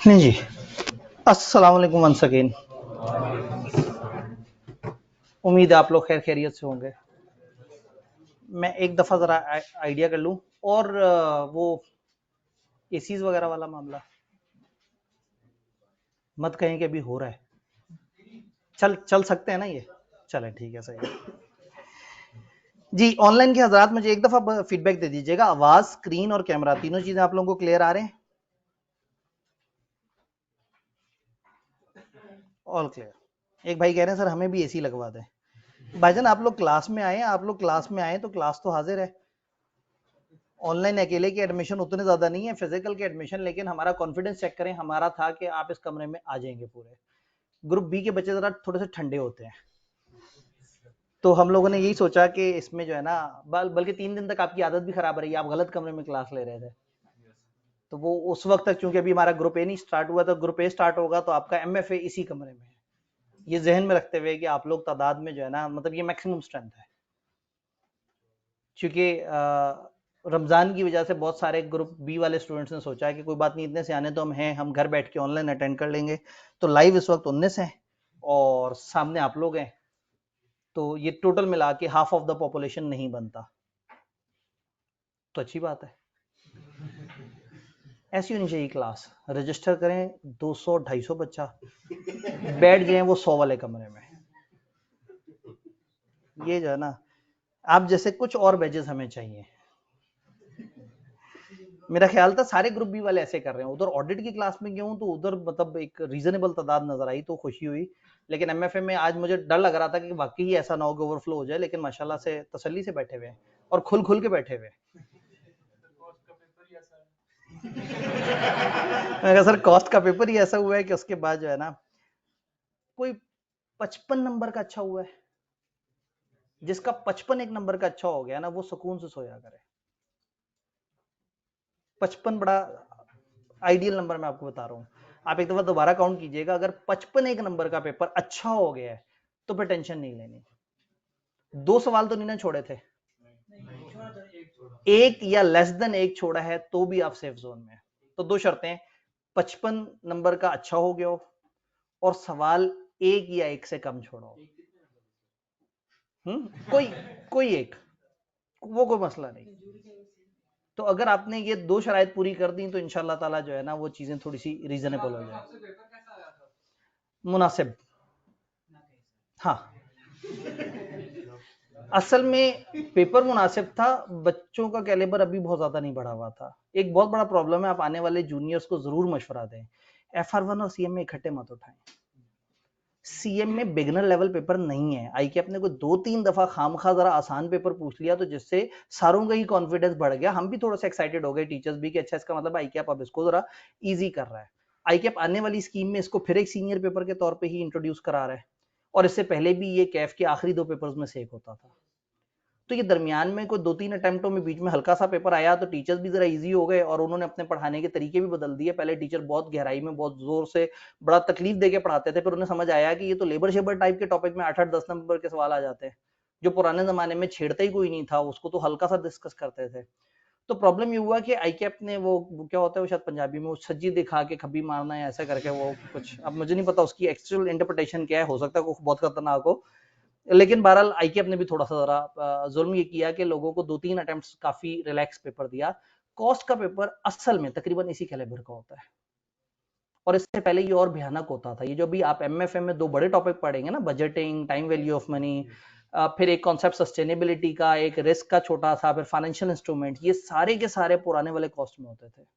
नहीं जी। अस्सलाम वालेकुम वंस अगेन। उम्मीद है आप लोग खैर खैरियत से होंगे। मैं एक दफ़ा ज़रा आइडिया कर लूँ। और वो एसीज वगैरह वाला मामला मत कहें कि अभी हो रहा है। चल सकते हैं ना ये? चलें ठीक है, सही है जी। ऑनलाइन के हजरात मुझे एक दफ़ा फीडबैक दे दीजिएगा, आवाज़, स्क्रीन और कैमरा तीनों चीज़ें आप लोगों को क्लियर आ रहे हैं? All clear. एक भाई कह रहे हैं सर हमें भी एसी लगवा दें। भाईजान आप लोग क्लास में आए, आप लोग क्लास में आए तो क्लास तो हाजिर है। ऑनलाइन अकेले के एडमिशन उतने ज्यादा नहीं है, फिजिकल के एडमिशन, लेकिन हमारा कॉन्फिडेंस चेक करें। हमारा था कि आप इस कमरे में आ जाएंगे पूरे। ग्रुप बी के बच्चे जरा थोड़े से ठंडे होते हैं, तो हम लोगों ने यही सोचा कि इसमें जो है ना, बल्कि 3 दिन तक आपकी आदत भी खराब रही, आप गलत कमरे में क्लास ले रहे थे। तो वो उस वक्त तक, चूंकि अभी हमारा ग्रुप ए नहीं स्टार्ट हुआ, तो ग्रुप ए स्टार्ट होगा तो आपका एमएफए इसी कमरे में है। ये जहन में रखते हुए कि आप लोग तादाद में जो है ना, मतलब ये मैक्सिमम स्ट्रेंथ है। क्योंकि रमज़ान की वजह से बहुत सारे ग्रुप बी वाले स्टूडेंट्स ने सोचा है कि कोई बात नहीं, इतने से आने तो हम हैं, हम घर बैठ के ऑनलाइन अटेंड कर लेंगे। तो लाइव इस वक्त 19 हैं और सामने आप लोग हैं, तो ये टोटल मिला के हाफ ऑफ द पॉपुलेशन नहीं बनता। तो अच्छी बात है। ऐसी होनी चाहिए क्लास। रजिस्टर करें 200-250 बच्चा, बैठ जाए वो 100 वाले कमरे में। ये जो है ना, आप जैसे कुछ और बैचेस हमें चाहिए। मेरा ख्याल था सारे ग्रुप बी वाले ऐसे कर रहे हैं। उधर ऑडिट की क्लास में गया हूँ तो उधर मतलब एक रीजनेबल तादाद नजर आई तो खुशी हुई। लेकिन एमएफए में आज मुझे डर लग रहा था कि वाकई ऐसा ना हो कि ओवरफ्लो हो जाए, लेकिन माशाल्लाह से तसल्ली से बैठे हुए हैं और खुल खुल के बैठे हुए हैं। मैं कहा सर कॉस्ट का पेपर ही ऐसा हुआ है कि उसके बाद जो है ना, कोई 55 नंबर का अच्छा हुआ है। जिसका 55 एक नंबर का अच्छा हो गया ना, वो सुकून से सोया करे। 55 बड़ा आइडियल नंबर मैं आपको बता रहा हूँ। आप एक दफा दोबारा काउंट कीजिएगा, अगर 55 एक नंबर का पेपर अच्छा हो गया है तो फिर टेंशन नहीं लेनी। 2 सवाल तो नहीं ना छोड़े थे, एक या लेस देन एक छोड़ा है तो भी आप सेफ जोन में। तो 2 शर्तें, 55 नंबर का अच्छा हो गया हो और सवाल एक या एक से कम छोड़ा हो। कोई कोई एक, वो कोई मसला नहीं। तो अगर आपने ये 2 शराइत पूरी कर दी तो इंशाल्लाह ताला जो है ना, वो चीजें थोड़ी सी रीजनेबल हो जाए। मुनासिब, हाँ। असल में पेपर मुनासिब था, बच्चों का कैलिबर अभी बहुत ज्यादा नहीं बढ़ा हुआ था। एक बहुत बड़ा प्रॉब्लम है, आप आने वाले जूनियर्स को जरूर मशवरा दें, FR1 और सीएम में इकट्ठे मत उठाएं। सीएम में बिगनर लेवल पेपर नहीं है। आई के अपने को 2-3 दफा खामखा जरा आसान पेपर पूछ लिया, तो जिससे सारों का ही कॉन्फिडेंस बढ़ गया। हम भी थोड़ा सा एक्साइटेड हो गए, टीचर्स भी, कि अच्छा इसका मतलब आई के अब इसको जरा इजी कर रहा है। आई के आने वाली स्कीम में इसको फिर एक सीनियर पेपर के तौर पे ही इंट्रोड्यूस करा रहा है, और इससे पहले भी ये कैफ के आखिरी 2 पेपर्स में से एक होता था। तो ये दरमियान में कोई 2-3 अटेम्प्टों में बीच में हल्का सा पेपर आया तो टीचर्स भी जरा इजी हो गए और उन्होंने अपने पढ़ाने के तरीके भी बदल दिए। पहले टीचर बहुत गहराई में, बहुत जोर से, बड़ा तकलीफ देके पढ़ाते थे, फिर उन्हें समझ आया कि ये तो लेबर शेबर टाइप के टॉपिक में 8-8 10 नंबर के सवाल आ जाते हैं, जो पुराने जमाने में छेड़ते ही कोई नहीं था, उसको तो हल्का सा डिस्कस करते थे। तो प्रॉब्लम ये हुआ कि आईकैप ने वो क्या होता है, वो शायद पंजाबी में वो सज्जी दिखा के खब्बी मारना है ऐसा करके, वो कुछ, अब मुझे नहीं पता उसकी एक्चुअल इंटरप्रिटेशन क्या है, हो सकता है वो बहुत खतरनाक हो। लेकिन बहरहाल आईकेएफ ने भी थोड़ा सा जरा जुल्म ये किया कि लोगों को 2-3 अटेम्प्ट्स काफी रिलैक्स पेपर दिया। कॉस्ट का पेपर असल में तकरीबन इसी कैलिबर का होता है, और इससे पहले ये और भयानक होता था। ये जो भी आप एमएफए में 2 बड़े टॉपिक पढ़ेंगे ना, budgeting, time value of money, फिर एक कॉन्सेप्ट सस्टेनेबिलिटी का, एक रिस्क का छोटा सा, फिर फाइनेंशियल इंस्ट्रूमेंट, ये सारे के सारे पुराने वाले कॉस्ट में होते थे।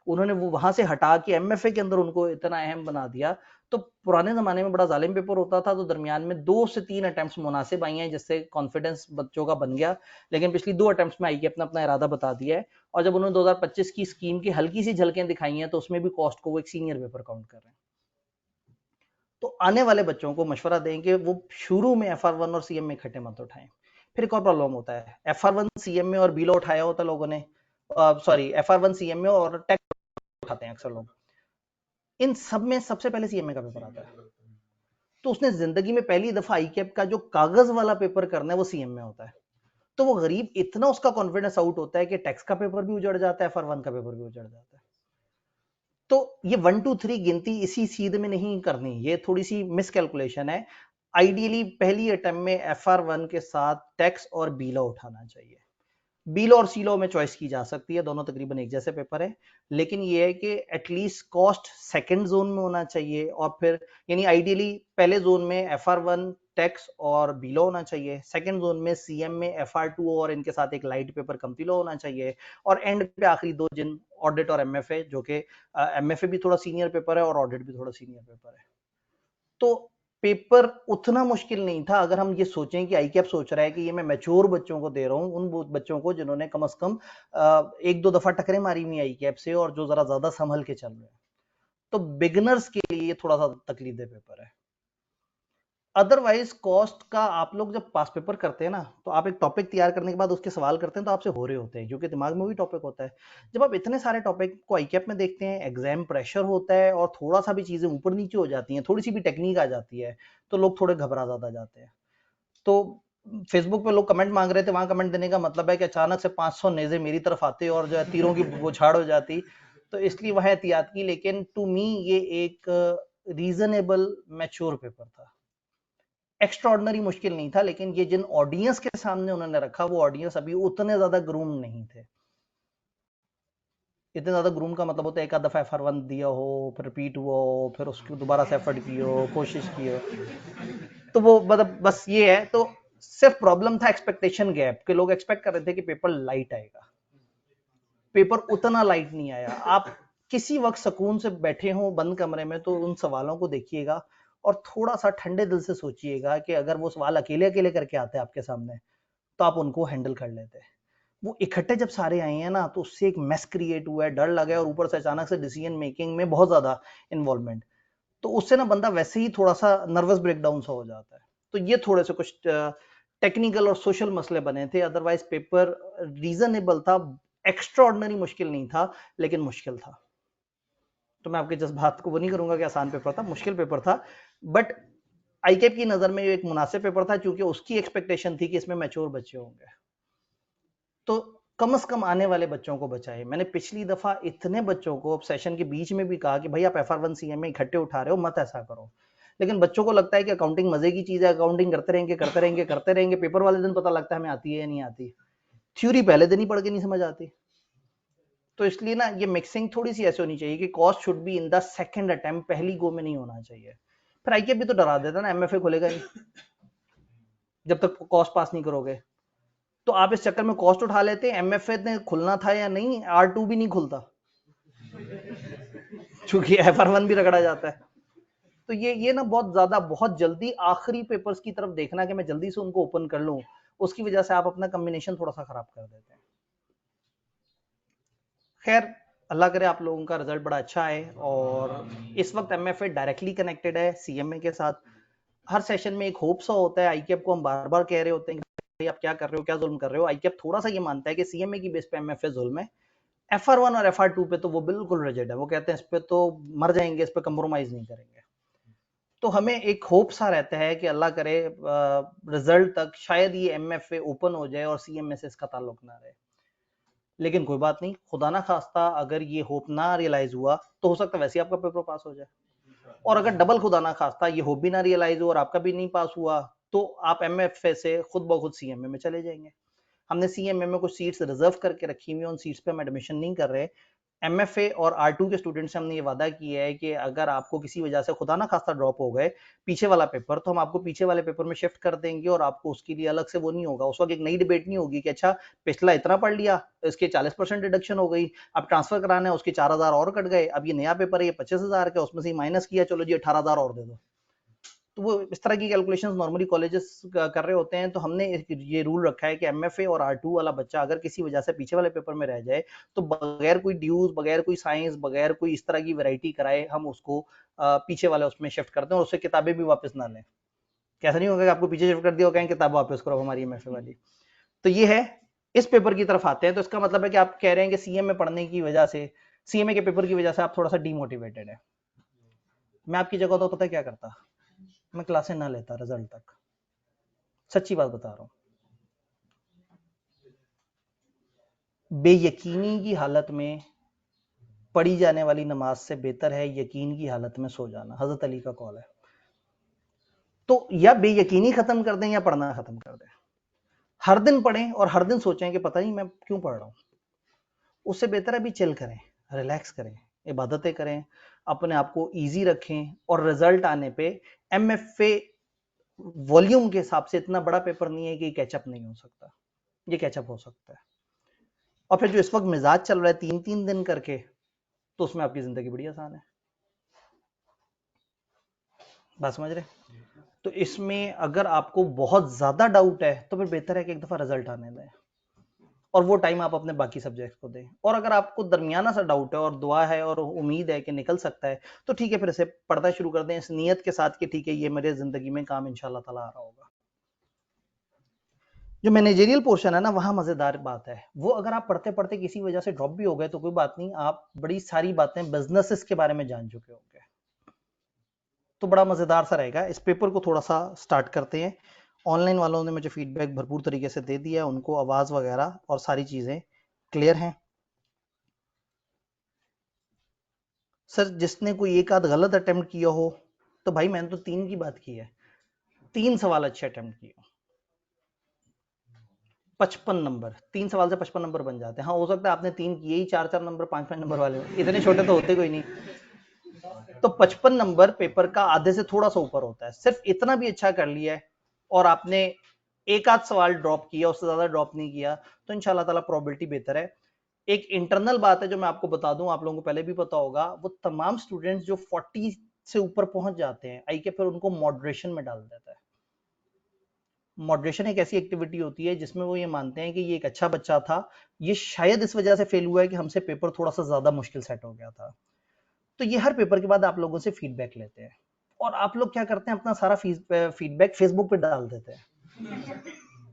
उन्होंने वो वहां से हटा के एमएफए के अंदर उनको इतना अहम बना दिया। तो पुराने जमाने में बड़ा जालिम पेपर होता था, तो दरमियान में 2 से 3 अटेम्प्ट्स मुनासिब आई हैं, जिससे कॉन्फिडेंस बच्चों का बन गया। लेकिन पिछली 2 अटेम्प्ट्स में आई के अपना अपना इरादा बता दिया है, और जब उन्होंने 2025 की स्कीम की हल्की सी झलकें दिखाई हैं, तो उसमें भी कॉस्ट को वो एक सीनियर पेपर काउंट कर रहे हैं। तो आने वाले बच्चों को मशवरा दें कि वो शुरू में FR1 और सीएम में इकट्ठे मत उठाएं। फिर एक और प्रॉब्लम होता है, FR1 सीएम में और बीलो उठाया होता लोगों ने, सॉरी FR1 CMA और टैक्स उठाते हैं अक्सर लोग, इन सब में सबसे पहले CMA का पेपर आता है। तो उसने जिंदगी में पहली दफा ICAP का जो कागज वाला पेपर करना है वो CMA होता है। तो वो गरीब इतना उसका कॉन्फिडेंस आउट होता है कि टैक्स का पेपर भी उजड़ जाता है, FR1 का पेपर भी उजड़ जाता है। तो ये 1 2 3 गिनती इसी सीध में नहीं करनी, ये थोड़ी सी मिसकैलकुलेशन है। आइडियली पहली अटेम्प्ट में FR1 के साथ टैक्स और बीलो उठाना चाहिए। बीलो और सीलो में चॉइस की जा सकती है, दोनों तकरीबन एक जैसे पेपर है, लेकिन ये है कि एटलीस्ट कॉस्ट सेकंड जोन में होना चाहिए, और फिर यानी आइडियली पहले जोन में FR1 टैक्स और बीलो होना चाहिए, सेकंड जोन में CM में FR2 और इनके साथ एक लाइट पेपर कम्पीलो होना चाहिए, और एंड पे आखिरी दो जिन ऑडिट और MFA, जो कि MFA भी थोड़ा सीनियर पेपर है और ऑडिट भी थोड़ा सीनियर पेपर है। तो पेपर उतना मुश्किल नहीं था अगर हम ये सोचें कि ICAP सोच रहा है कि ये मैं मैच्योर बच्चों को दे रहा हूँ, उन बच्चों को जिन्होंने कम से कम एक दो दफा टकरे मारी हुई ICAP से और जो जरा ज्यादा संभल के चल रहे हैं। तो बिगिनर्स के लिए ये थोड़ा सा तकलीफ दे पेपर है। अदरवाइज कॉस्ट का आप लोग जब पास पेपर करते हैं ना, तो आप एक टॉपिक तैयार करने के बाद उसके सवाल करते हैं तो आपसे हो रहे होते हैं, क्योंकि दिमाग में वही टॉपिक होता है। जब आप इतने सारे टॉपिक को ICAP में देखते हैं, एग्जाम प्रेशर होता है और थोड़ा सा भी चीजें ऊपर नीचे हो जाती हैं, थोड़ी सी भी टेक्निक आ जाती है, तो लोग थोड़े घबरा ज्यादा जाते हैं। तो फेसबुक पे लोग कमेंट मांग रहे थे, वहां कमेंट देने का मतलब है कि अचानक से 500 नेजे मेरी तरफ आते और जो है तीरों की बौछार हो जाती, तो इसलिए वह एहतियात की। लेकिन टू मी ये एक रीजनेबल मैच्योर पेपर था, एक्स्ट्राऑर्डिनरी मुश्किल नहीं था, लेकिन ये जिन ऑडियंस के सामने उन्होंने रखा वो ऑडियंस अभी उतने ज्यादा ग्रूम नहीं थे। इतने ज्यादा ग्रूम का मतलब होता है एक आध दफा FR1 दिया हो, फिर रिपीट हुआ हो, फिर उसको दोबारा से एफर्ट की हो, कोशिश की हो, तो वो मतलब बस ये है। तो सिर्फ प्रॉब्लम था एक्सपेक्टेशन गैप, के लोग एक्सपेक्ट कर रहे थे कि पेपर लाइट आएगा, पेपर उतना लाइट नहीं आया। आप किसी वक्त सुकून से बैठे हो बंद कमरे में तो उन सवालों को देखिएगा और थोड़ा सा ठंडे दिल से सोचिएगा कि अगर वो सवाल अकेले अकेले करके आते हैं आपके सामने तो आप उनको हैंडल कर लेते हैं। वो इकट्ठे जब सारे आए हैं ना, तो उससे एक मैस क्रिएट हुआ है, डर लगा है, और ऊपर से अचानक से डिसीजन मेकिंग में बहुत ज्यादा इन्वॉल्वमेंट, तो उससे ना बंदा वैसे ही थोड़ा सा नर्वस ब्रेकडाउन सा हो जाता है। तो ये थोड़े से कुछ टेक्निकल और सोशल मसले बने थे, अदरवाइज पेपर रीजनेबल था, एक्स्ट्राऑर्डिनरी मुश्किल नहीं था, लेकिन मुश्किल था। तो मैं आपके जज्बात को वो नहीं करूंगा कि आसान पेपर था, मुश्किल पेपर था, बट ICAP की नजर में एक मुनासिब पेपर था, क्योंकि उसकी एक्सपेक्टेशन थी कि इसमें मैच्योर बच्चे होंगे, तो कम से कम आने वाले बच्चों को बचाए। मैंने पिछली दफा इतने बच्चों को सेशन के बीच में भी कहा कि भाई आप FR1 CMA इकट्ठे उठा रहे हो, मत ऐसा करो, लेकिन बच्चों को लगता है कि अकाउंटिंग मजे की चीज है, अकाउंटिंग करते रहेंगे करते रहेंगे करते रहेंगे, पेपर वाले दिन पता लगता है हमें आती है या नहीं आती, थ्योरी पहले दिन ही पढ़ के नहीं समझ आती। तो इसलिए ना ये मिक्सिंग थोड़ी सी ऐसी होनी चाहिए कि cost should be in the second attempt, पहली गो में नहीं होना चाहिए। फिर ICAP भी तो डरा देता ना, MFA खुलेगा नहीं जब तक कॉस्ट पास नहीं करोगे। तो आप इस चक्कर में कॉस्ट उठा लेते हैं, MFA ने खुलना था या नहीं, R2 भी नहीं खुलता क्योंकि FR1 भी रगड़ा जाता है। तो ये ना बहुत ज्यादा बहुत जल्दी आखिरी पेपर्स की तरफ देखना कि मैं जल्दी से उनको ओपन कर लूं, उसकी वजह से आप अपना कॉम्बिनेशन थोड़ा सा खराब कर देते हैं। खैर, अल्लाह करे आप लोगों का रिजल्ट बड़ा अच्छा है। और इस वक्त MFA डायरेक्टली कनेक्टेड है CMA के साथ। हर सेशन में एक होप सा होता है, ICAP को हम बार बार कह रहे होते हैं कि भाई आप क्या कर रहे हो, क्या जुल्म कर रहे हो। ICAP थोड़ा सा ये मानता है कि CMA की बेस पे MFA जुल्म है, FR1 और FR2 पे तो वो बिल्कुल रिजिड है, वो कहते हैं इस पे तो मर जाएंगे, इस पे कंप्रोमाइज नहीं करेंगे। तो हमें एक होप सा रहता है कि अल्लाह करे रिजल्ट तक शायद ये MFA ओपन हो जाए और CMA से इसका ताल्लुक ना रहे। लेकिन कोई बात नहीं, खुदा ना खास्ता अगर ये होप ना रियलाइज हुआ तो हो सकता है वैसे ही आपका पेपर पास हो जाए, और अगर डबल खुदा ना खास्ता ये होप भी ना रियलाइज हुआ और आपका भी नहीं पास हुआ, तो आप MFA से खुद ब खुद CMA में चले जाएंगे। हमने CMA में कुछ सीट्स रिजर्व करके रखी हुई, उन सीट्स पे हम एडमिशन नहीं कर रहे। MFA और R2 के स्टूडेंट से हमने ये वादा किया है कि अगर आपको किसी वजह से खुदा ना खास्ता ड्रॉप हो गए पीछे वाला पेपर, तो हम आपको पीछे वाले पेपर में शिफ्ट कर देंगे, और आपको उसके लिए अलग से वो नहीं होगा, उस वक्त एक नई डिबेट नहीं होगी कि अच्छा पिछला इतना पढ़ लिया, इसके 40% डिडक्शन हो गई, अब ट्रांसफर कराना है उसके 4000 और कट गए, अब ये नया पेपर है ये 25,000 का, उसमें से माइनस किया, चलो जी 18,000 और दे दो। तो वो इस तरह की कैलकुलेशंस नॉर्मली कॉलेजेस कर रहे होते हैं। तो हमने ये रूल रखा है कि MFA और R2 वाला बच्चा अगर किसी वजह से पीछे वाले पेपर में रह जाए, तो बगैर कोई ड्यूज, बगैर कोई साइंस, बगैर कोई इस तरह की वैरायटी कराए, हम उसको पीछे वाले उसमें शिफ्ट करते हैं और उससे किताबें भी वापस ना लें। कैसा नहीं होगा कि आपको पीछे शिफ्ट कर दिया और कहें किताब वापस करो हमारी MFA वाली। तो ये है, इस पेपर की तरफ आते हैं तो इसका मतलब है कि आप कह रहे हैं कि सीएमए पढ़ने की वजह से, सीएमए के पेपर की वजह से आप थोड़ा सा डीमोटिवेटेड है। मैं आपकी जगह तो पता है क्या करता, मैं क्लासें ना लेता रिजल्ट तक, सच्ची बात बता रहा हूं। बेयकीनी की हालत में पढ़ी जाने वाली नमाज से बेहतर है यकीन की हालत में सो जाना, हजरत अली का कौल है। तो या बेयकीनी खत्म कर दें या पढ़ना खत्म कर दें। हर दिन पढ़ें और हर दिन सोचें कि पता नहीं मैं क्यों पढ़ रहा हूं, उससे बेहतर है अभी चिल करें, रिलैक्स करें, इबादतें करें, अपने आप को ईजी रखें, और रिजल्ट आने पे एमएफए वॉल्यूम के हिसाब से इतना बड़ा पेपर नहीं है कि कैचअप नहीं हो सकता, ये कैचअप हो सकता है। और फिर जो इस वक्त मिजाज चल रहा है 3-3 दिन करके, तो उसमें आपकी जिंदगी बड़ी आसान है। बात समझ रहे? तो इसमें अगर आपको बहुत ज्यादा डाउट है तो फिर बेहतर है कि एक दफा रिजल्ट आने दें और वो टाइम आप अपने बाकी सब्जेक्ट्स को दें। और अगर आपको दरमियाना सा डाउट है और दुआ है और उम्मीद है कि निकल सकता है, तो ठीक है, फिर से पढ़ना शुरू कर दें इस नियत के साथ कि ठीक है ये मेरे जिंदगी में काम इंशाल्लाह ताला आ रहा होगा। जो मैनेजरियल पोर्शन है ना, वहां मजेदार बात है, वो अगर आप पढ़ते पढ़ते किसी वजह से ड्रॉप भी हो गए तो कोई बात नहीं, आप बड़ी सारी बातें बिजनेसेस के बारे में जान चुके होंगे, तो बड़ा मजेदार सा रहेगा। इस पेपर को थोड़ा सा स्टार्ट करते हैं। ऑनलाइन वालों ने मुझे फीडबैक भरपूर तरीके से दे दिया, उनको आवाज वगैरह और सारी चीजें क्लियर हैं। सर जिसने कोई एक आध गलत अटेम्प्ट किया हो, तो भाई मैंने तो 3 की बात की है, 3 सवाल अच्छे अटेम्प्ट किए, 55 नंबर, 3 सवाल से 55 नंबर बन जाते हैं। हाँ हो सकता है आपने 3 किए ही 4-4 नंबर 5-5 नंबर वाले, इतने छोटे तो होते कोई नहीं। तो 55 नंबर पेपर का आधे से थोड़ा सा ऊपर होता है, सिर्फ इतना भी अच्छा कर लिया है और आपने एक आध सवाल ड्रॉप किया, उससे ज्यादा ड्रॉप नहीं किया, तो इंशाल्लाह ताला प्रोबेबिलिटी बेहतर है। एक इंटरनल बात है जो मैं आपको बता दूं, आप लोगों को पहले भी पता होगा, वो तमाम स्टूडेंट्स जो 40 से ऊपर पहुंच जाते हैं आई के, फिर उनको मॉडरेशन में डाल देता है। मॉडरेशन एक ऐसी एक्टिविटी होती है जिसमें वो ये मानते हैं कि ये एक अच्छा बच्चा था, ये शायद इस वजह से फेल हुआ है कि हमसे पेपर थोड़ा सा ज्यादा मुश्किल सेट हो गया था। तो ये हर पेपर के बाद आप लोगों से फीडबैक लेते हैं और आप लोग क्या करते हैं, अपना सारा फीडबैक फेसबुक पे डाल देते हैं।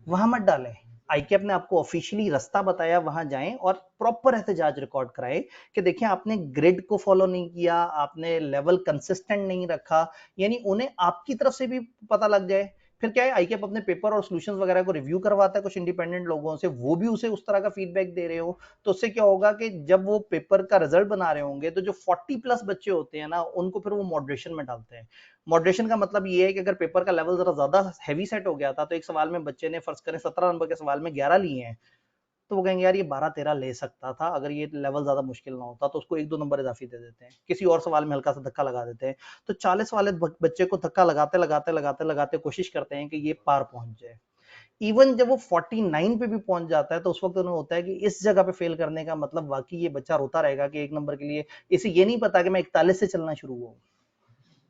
वहां मत डालें। आईके ने आपको ऑफिशियली रास्ता बताया, वहां जाएं और प्रॉपर एहतजाज रिकॉर्ड कराएं कि देखिए आपने ग्रिड को फॉलो नहीं किया, आपने लेवल कंसिस्टेंट नहीं रखा, यानी उन्हें आपकी तरफ से भी पता लग जाए। फिर क्या है, आईकेप अपने पेपर और सॉल्यूशंस वगैरह को रिव्यू करवाता है कुछ इंडिपेंडेंट लोगों से, वो भी उसे उस तरह का फीडबैक दे रहे हो, तो उससे क्या होगा कि जब वो पेपर का रिजल्ट बना रहे होंगे तो जो 40 प्लस बच्चे होते हैं ना, उनको फिर वो मॉडरेशन में डालते हैं। मॉडरेशन का मतलब ये है कि अगर पेपर का लेवल जरा ज्यादा हैवी सेट हो गया था, तो एक सवाल में बच्चे ने फर्ज करें 17 नंबर के सवाल में 11 लिए हैं, तो वो कहेंगे यार ये 12-13 ले सकता था, अगर ये लेवल ज्यादा मुश्किल ना होता, तो उसको 1-2 नंबर इजाफी दे देते हैं, किसी और सवाल में हल्का सा धक्का लगा देते हैं। तो 40 वाले बच्चे को धक्का लगाते लगाते लगाते लगाते कोशिश करते हैं कि ये पार पहुंच जाए। इवन जब वो 49 पे भी पहुंच जाता है, तो उस वक्त उन्हें होता है कि इस जगह पे फेल करने का मतलब वाकई ये बच्चा रोता रहेगा कि 1 नंबर के लिए, इसे ये नहीं पता कि मैं 41 से चलना शुरू हुआ।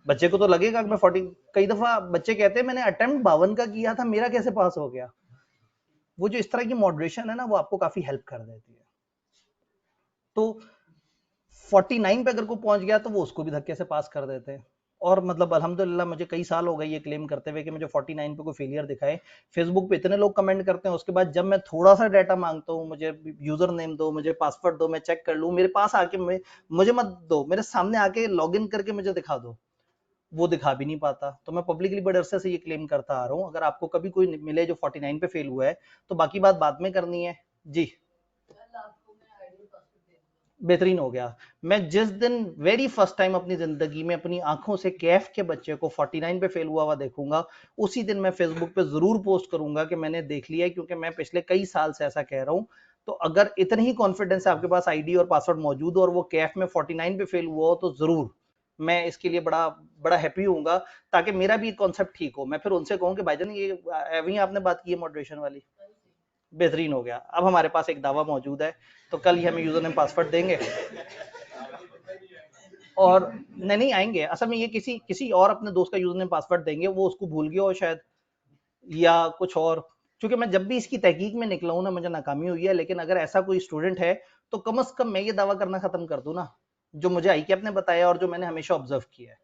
बच्चे को तो लगेगा कि मैं 40, कई दफा बच्चे कहते हैं मैंने अटेम्प्ट 52 का किया था, मेरा कैसे पास हो गया। वो जो इस तरह की मॉडरेशन है ना, वो आपको काफी हेल्प कर देती है। तो 49 पे अगर कोई पहुंच गया तो वो उसको भी धक्के से पास कर देते हैं। और मतलब अल्हम्दुलिल्लाह मुझे कई साल हो गए ये क्लेम करते हुए कि मुझे 49 पे कोई फेलियर दिखाए। फेसबुक पे इतने लोग कमेंट करते हैं, उसके बाद जब मैं थोड़ा सा डाटा मांगता हूँ, मुझे यूजर नेम दो, मुझे पासवर्ड दो, मैं चेक कर लूँ, मेरे पास आके मुझे मत दो, मेरे सामने आके लॉग इन करके मुझे दिखा दो, वो दिखा भी नहीं पाता। तो मैं पब्लिकली बड़े अरसे से ये क्लेम करता आ रहा हूँ, अगर आपको कभी कोई मिले जो 49 पे फेल हुआ है, तो बाकी बात बाद में करनी है जी। बेहतरीन हो गया। मैं जिस दिन वेरी फर्स्ट टाइम अपनी जिंदगी में अपनी आंखों से कैफ के बच्चे को 49 पे फेल हुआ हुआ देखूंगा, उसी दिन मैं फेसबुक पे जरूर पोस्ट करूंगा कि मैंने देख लिया है, क्योंकि मैं पिछले कई साल से ऐसा कह रहा हूं। तो अगर इतनी ही कॉन्फिडेंस है आपके पास आईडी और पासवर्ड मौजूद हो और वो कैफ में 49 पे फेल हुआ हो, तो जरूर मैं इसके लिए बड़ा बड़ा हैप्पी होऊंगा, ताकि मेरा भी कॉन्सेप्ट ठीक हो। मैं फिर उनसे कहूँ कि भाईजान ये वही आपने बात की है मॉडरेशन वाली, बेहतरीन हो गया। अब हमारे पास एक दावा मौजूद है, तो कल ही हमें यूजर नेम पासवर्ड देंगे और नहीं आएंगे। असल में ये किसी किसी और अपने दोस्त का यूजर नेम पासवर्ड देंगे, वो उसको भूल गया हो शायद, या कुछ और। क्योंकि मैं जब भी इसकी तहकीक में निकला हूं ना, मुझे नाकामी हुई है, लेकिन अगर ऐसा कोई स्टूडेंट है तो कम से कम मैं ये दावा करना खत्म कर दूं ना, जो मुझे आईकेप ने बताया और जो मैंने हमेशा ऑब्जर्व किया है।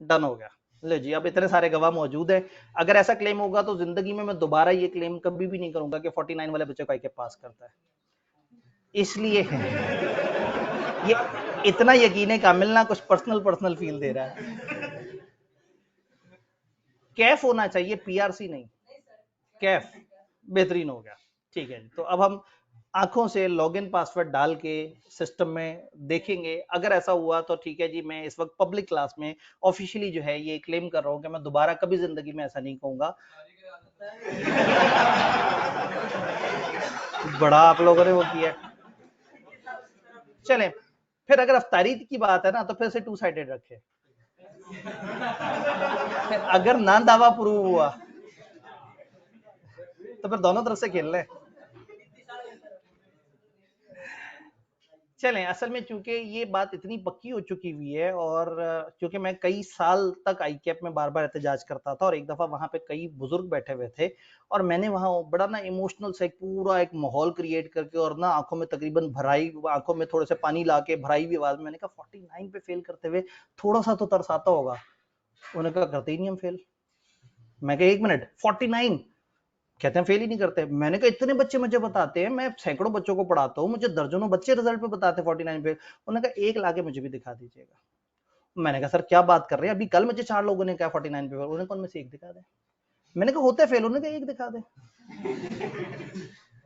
डन हो गया। ले जी, अब इतने सारे गवाह मौजूद हैं। अगर ऐसा क्लेम होगा तो जिंदगी में मैं दोबारा ये क्लेम कभी भी नहीं करूंगा कि 49 वाले बच्चे को आईके पास करता है। इसलिए ये इतना यकीन कामिल ना कुछ पर्सनल पर्सनल फील दे रहा है। कैफ होना चाहिए, पीआरसी नहीं, कैफ बेहतरीन हो गया। ठीक है, तो अब हम आंखों से लॉगिन पासवर्ड डाल के सिस्टम में देखेंगे। अगर ऐसा हुआ तो ठीक है जी, मैं इस वक्त पब्लिक क्लास में ऑफिशियली जो है ये क्लेम कर रहा हूं कि मैं दोबारा कभी जिंदगी में ऐसा नहीं कहूंगा। बड़ा आप लोगों ने वो किया। चलें, फिर अगर अफ्तारी की बात है ना तो फिर से टू साइडेड रखे। फिर अगर ना दावा प्रूव हुआ तो फिर दोनों तरफ से खेल ले। चलें, असल में चूंकि ये बात इतनी पक्की हो चुकी हुई है और क्योंकि मैं कई साल तक आईकैप में बार बार एहतजाज करता था और एक दफा वहां पे कई बुजुर्ग बैठे हुए थे और मैंने वहां बड़ा ना इमोशनल से पूरा एक माहौल क्रिएट करके और ना आंखों में तकरीबन भराई, आंखों में थोड़े से पानी लाके भराई हुई आवाज में मैंने कहा 49 पे फेल करते हुए थोड़ा सा तो तरस आता होगा। उन्होंने कहा करते ही नहीं हम फेल। मैं कहा एक मिनट, 49? कहते हैं फेल ही नहीं करते। मैंने कहा इतने बच्चे मुझे बताते हैं, मैं सैकड़ों बच्चों को पढ़ाता हूँ, मुझे दर्जनों बच्चे रिजल्ट पे बताते हैं 49 पे। उन्होंने कहा एक लाके मुझे भी दिखा दीजिएगा। मैंने कहा सर क्या बात कर रहे हैं, अभी कल मुझे 4 लोगों ने कहा 49 पे। उन्होंने कहा उनमें से एक दिखा दे। मैंने कहा होता है फेल? उन्होंने कहा एक दिखा दे।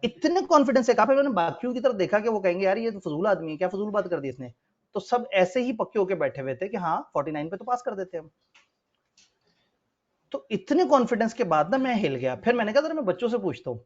इतने कॉन्फिडेंस से कहा। फिर मैंने बाकियों की तरफ देखा कि वो कहेंगे यार ये तो फजूल आदमी है, क्या फजूल बात कर दी इसने। तो सब ऐसे ही पक्के होके बैठे हुए थे कि हाँ 49 पे तो पास कर देते हम। तो इतने कॉन्फिडेंस के बाद ना मैं हिल गया। फिर मैंने कहा जरा मैं बच्चों से पूछता हूँ।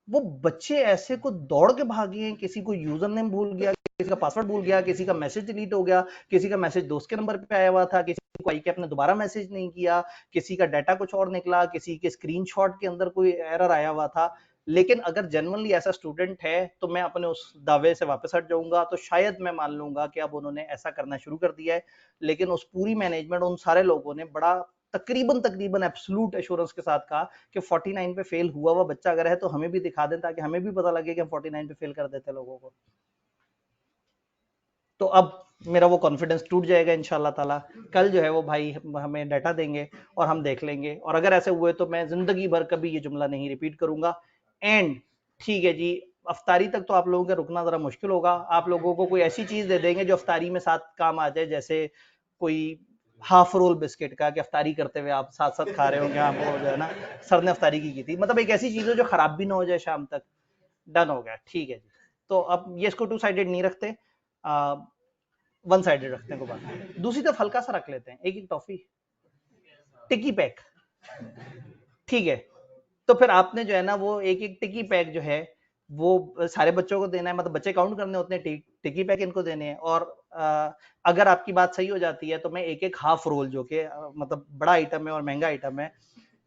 वो बच्चे ऐसे को दौड़ के भागे हैं, किसी को यूजर नेम भूल गया, किसी का पासवर्ड भूल गया, किसी का मैसेज डिलीट हो गया, किसी का मैसेज दोस्त के नंबर पे आया हुआ था, किसी को आईकैप ने दोबारा मैसेज नहीं किया, किसी का डाटा कुछ और निकला, किसी के स्क्रीनशॉट के अंदर कोई एरर आया हुआ था। लेकिन अगर जनरली ऐसा स्टूडेंट है तो मैं अपने उस दावे से वापस हट जाऊंगा, तो शायद मैं मान लूंगा कि अब उन्होंने ऐसा करना शुरू कर दिया है। लेकिन उस पूरी मैनेजमेंट, उन सारे लोगों ने बड़ा तकरीबन तकरीबन एब्सोल्यूट एश्योरेंस के साथ कहा कि 49 पे फेल हुआ हुआ बच्चा अगर है तो हमें भी दिखा दें, ताकि हमें भी पता लगे कि हम 49 पे फेल कर देते लोगों को। तो अब मेरा वो कॉन्फिडेंस टूट जाएगा इंशाल्लाह ताला। कल जो है वो भाई हमें डाटा देंगे और हम देख लेंगे, और अगर ऐसे हुए तो मैं जिंदगी भर कभी ये जुमला नहीं रिपीट करूंगा। एंड ठीक है जी, अफ्तारी तक तो आप लोगों का रुकना जरा मुश्किल होगा। आप लोगों को कोई ऐसी चीज दे देंगे जो अफ्तारी में साथ काम आ जाए, जैसे कोई हाफ रोल बिस्किट का, कि अफ्तारी करते हुए आप साथ साथ खा रहे होंगे। आप वो जो है ना, सर ने अफ्तारी की थी, मतलब एक ऐसी चीज हो जो खराब भी ना हो जाए शाम तक। डन हो गया, ठीक है जी। तो अब ये इसको टू साइडेड नहीं रखते, वन साइडेड रखते हैं को बात। दूसरी तरफ हल्का सा रख लेते हैं, एक एक टॉफी टिकी पैक। ठीक है, तो फिर आपने जो है ना वो एक एक टिकी पैक जो है वो सारे बच्चों को देना है, मतलब बच्चे काउंट करने होते हैं, टिकी पैक इनको देने हैं। और अगर आपकी बात सही हो जाती है तो मैं एक एक हाफ रोल, जो कि मतलब बड़ा आइटम है और महंगा आइटम है,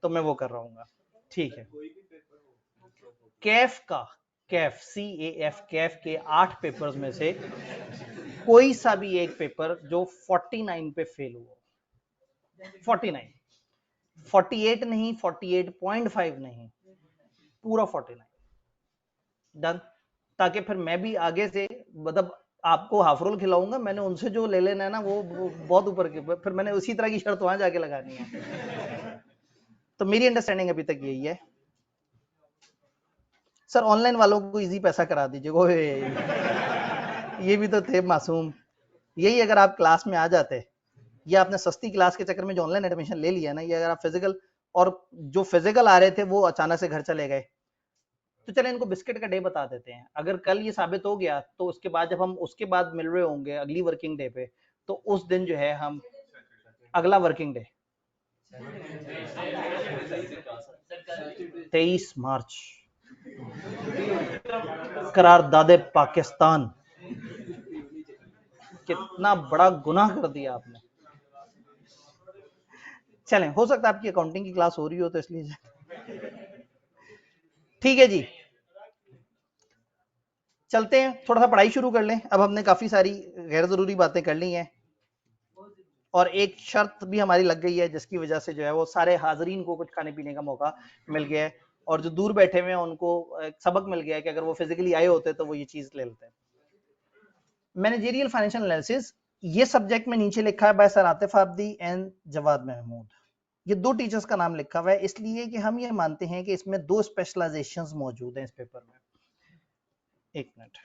तो मैं वो कर रहा हूँ। ठीक है, कैफ का, कैफ CAF कैफ के 8 पेपर्स में से कोई सा भी एक पेपर जो 49 पे फेल हुआ, 49, 48 नहीं, 48.5 नहीं, पूरा 49। डन। ताकि फिर मैं भी आगे से, मतलब आपको हाफ रोल खिलाऊंगा, मैंने उनसे जो ले लेना है ना वो बहुत ऊपर के, फिर मैंने उसी तरह की शर्त वहां जाके लगानी है। तो मेरी अंडरस्टैंडिंग अभी तक यही है। सर ऑनलाइन वालों को इजी पैसा करा दीजिए, वो ये भी तो थे मासूम। यही अगर आप क्लास में आ जाते, या आपने सस्ती क्लास के चक्कर में जो ऑनलाइन एडमिशन ले लिया ना, ये अगर आप फिजिकल, और जो फिजिकल आ रहे थे वो अचानक से घर चले गए, तो चले इनको बिस्किट का डे बता देते हैं। अगर कल ये साबित हो गया तो उसके बाद जब हम उसके बाद मिल रहे होंगे अगली वर्किंग डे पे, तो उस दिन जो है हम, अगला वर्किंग डे 23 मार्च, करारदादे पाकिस्तान। कितना बड़ा गुनाह कर दिया आपने। चलें, हो सकता है आपकी अकाउंटिंग की क्लास हो रही हो तो इसलिए। ठीक है जी, चलते हैं, थोड़ा सा पढ़ाई शुरू कर लें। अब हमने काफी सारी गैर जरूरी बातें कर ली हैं और एक शर्त भी हमारी लग गई है, जिसकी वजह से जो है वो सारे हाजरीन को कुछ खाने पीने का मौका मिल गया है, और जो दूर बैठे हुए हैं उनको सबक मिल गया है कि अगर वो फिजिकली आए होते तो वो ये चीज ले लेते हैं। मैनेजेरियल फाइनेंशियल एनालिसिस ये सब्जेक्ट में नीचे लिखा है by sir Atif Abdi and Jawad Mahmood. ये दो टीचर्स का नाम लिखा हुआ है, इसलिए कि हम ये मानते हैं कि इसमें दो स्पेशलाइजेशंस मौजूद हैं इस पेपर में। एक मिनट,